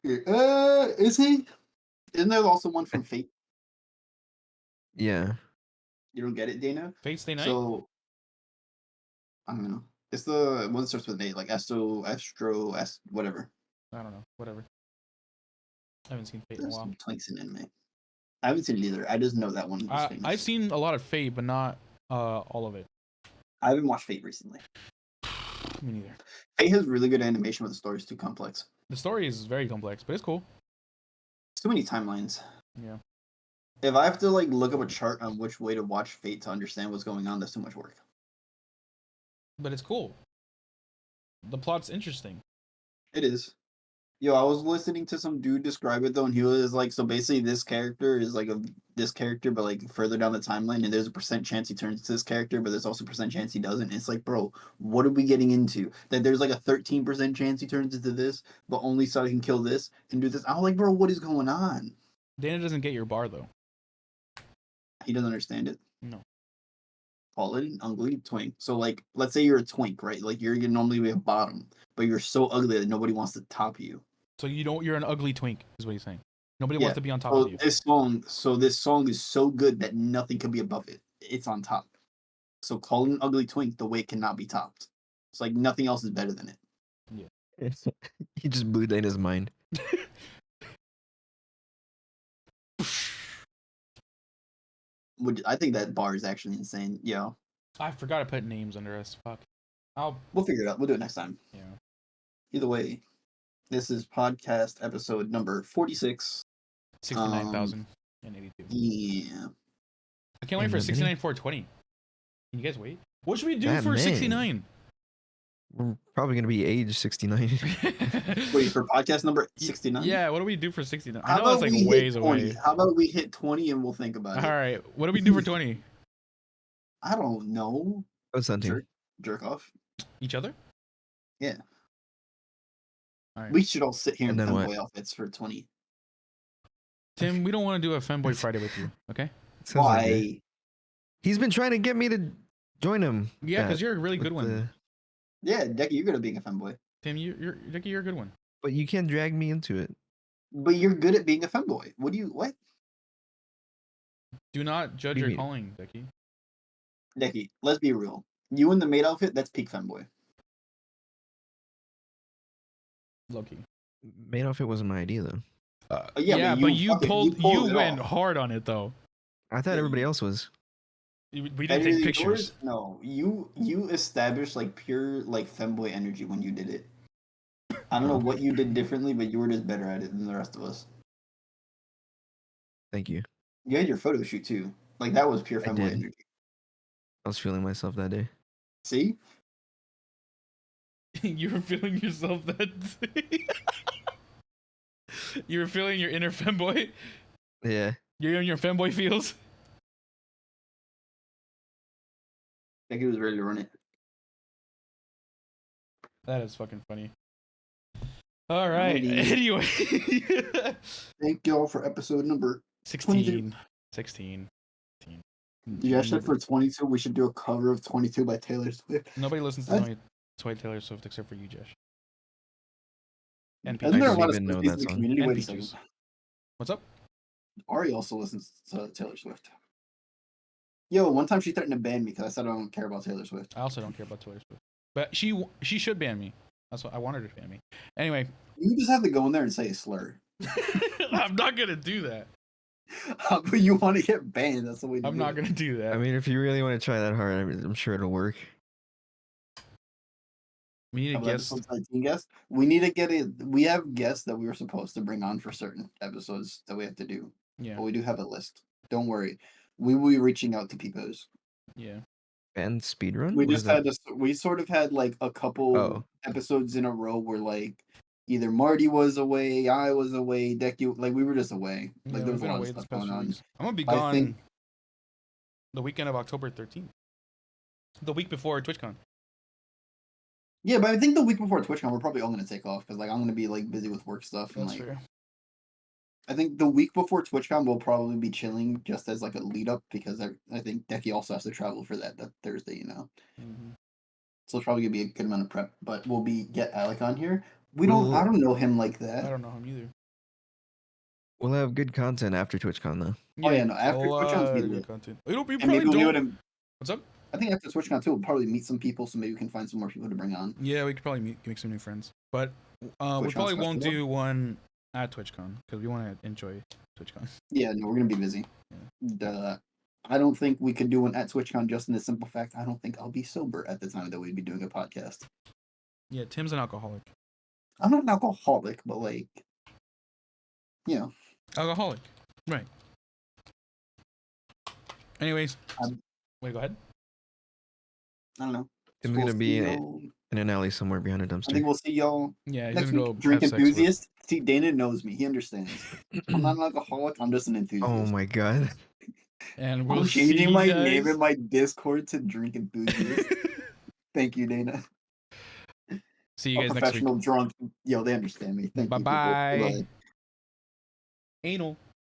is he? Isn't there also one from Fate? Yeah. You don't get it, Dana? Fate Stay Night. So I don't know. It's the one that starts with an A, like whatever. I don't know. Whatever. I haven't seen Fate in a There's while. some twinks in anime. I haven't seen it either. I just know that one is famous. I've seen a lot of Fate, but not all of it. I haven't watched Fate recently. Me neither. Fate has really good animation, but the story is too complex. The story is very complex, but it's cool. Too many timelines. Yeah. If I have to like look up a chart on which way to watch Fate to understand what's going on, that's too much work. But it's cool. The plot's interesting. It is. Yo, I was listening to some dude describe it though, and he was like, so basically this character is like this character, but like further down the timeline, and there's a percent chance he turns to this character, but there's also a percent chance he doesn't. And it's like, bro, what are we getting into? That there's like a 13% chance he turns into this, but only so he can kill this and do this. I'm like, bro, what is going on? Dana doesn't get your bar though. He doesn't understand it. No. Call it an ugly twink. So like, let's say you're a twink, right? Like you're gonna normally be a bottom, but you're so ugly that nobody wants to top you. So you're an ugly twink, is what he's saying. Nobody Yeah. wants to be on top So of you. this song is so good that nothing can be above it. It's on top. So call it an ugly twink the way it cannot be topped. It's like nothing else is better than it. He just blew Dana's mind. I think that bar is actually insane. Yo, I forgot to put names under us. Fuck. we'll figure it out. We'll do it next time. Yeah. Either way, this is podcast episode number 46. 69,082. Yeah. I can't wait And for that 69 420. Can you guys wait? What should we do That for man. 69? We're probably gonna be age 69. Wait, for podcast number 69? Yeah, what do we do for 69? I How know it's about like we hit ways 20? away. How about we hit 20 and we'll think about All it? right, what do we do for 20? I don't know. What's something? Jerk off. Each other? Yeah. All right. We should all sit here in And then what? femboy outfits for 20. Tim, we don't want to do a Femboy Friday with you, okay? Sounds like it. Why? He's been trying to get me to join him. Yeah, because you're a really good with one. Yeah, Decky, you're good at being a femboy. Tim, you're a good one. But you can't drag me into it. But you're good at being a femboy. What? Do not judge do you your mean? calling, Becky. Decky, let's be real. You in the maid outfit, that's peak femboy. Low-key. Maid outfit wasn't my idea though. Yeah, but you pulled you it went off. hard on it though. I thought Yeah, everybody you- else was. We didn't Edited take yours? pictures. No, you established like pure like femboy energy when you did it. I don't know Oh. what you did differently, but you were just better at it than the rest of us. Thank you. You had your photo shoot too. Like that was pure I femboy did. energy. I was feeling myself that day. See? You were feeling yourself that day. You were feeling your inner femboy. Yeah. You're in your femboy feels. Like he was ready to run it. That is fucking funny. All right. Alrighty. Anyway. Thank y'all for episode number 16. 16. You guys said for 22, we should do a cover of 22 by Taylor Swift. Nobody listens to Taylor Swift except for you, Josh. And Isn't there a don't lot of even know Swifties that in the song. community? And Wait a Peaches. second. What's up? Ari also listens to Taylor Swift. Yo, one time she threatened to ban me because I said I don't care about Taylor Swift. I also don't care about Taylor Swift. But she should ban me. That's what I wanted her to ban me. Anyway. You just have to go in there and say a slur. I'm not going to do that. But you want to get banned. That's the way to I'm do not it. going to do that. I mean, if you really want to try that hard, I'm sure it'll work. We need a About guest. episode 19 guest. We need to get it. We have guests that we were supposed to bring on for certain episodes that we have to do. Yeah. But we do have a list. Don't worry. We will be reaching out to peoples. Yeah. And speedrun? We What just is that? had this. We sort of had like a couple Oh. episodes in a row where like either Marty was away, I was away, Decky, like we were just away. Like Yeah, there we've was a been lot away of this stuff past going few on. weeks. I'm going to be I gone think- the weekend of October 13th. The week before TwitchCon. Yeah, but I think the week before TwitchCon, we're probably all gonna take off because like I'm gonna be like busy with work stuff and That's like fair. I think the week before TwitchCon we'll probably be chilling just as like a lead up because I think Decky also has to travel for that Thursday, you know. Mm-hmm. So it's probably gonna be a good amount of prep. But we'll get Alec on here. I We'll- don't know him like I that. don't know him either. We'll have good content after TwitchCon though. Oh, yeah, no, after a lot TwitchCon's be of good lit. content. It'll be And probably maybe we'll dope. get him. What's up? I think after TwitchCon too, we'll probably meet some people, so maybe we can find some more people to bring on. Yeah, we could probably make some new friends. But we TwitchCon probably won't special? do one at TwitchCon because we want to enjoy TwitchCon. Yeah, no, we're gonna be busy. I don't think we could do one at TwitchCon just in the simple fact I don't think I'll be sober at the time that we'd be doing a podcast. Yeah, Tim's an alcoholic. I'm not an alcoholic, but like, you know, Alcoholic. Right. Anyways. I'm- Wait, go ahead. I don't know. Tim's We'll gonna be see in, y'all- in an alley somewhere behind a I think dumpster. we'll see y'all Yeah, he's next gonna week. go Drink have sex with- enthusiast. See, Dana knows me. He understands. I'm not an alcoholic. I'm just an enthusiast. Oh my god. And we'll I'm see changing you my guys. name in my Discord to Drink Enthusiast. Thank you, Dana. See you A guys next week. professional drunk. Yo, they understand me. Thank you. people. Bye-bye. Goodbye. Anal.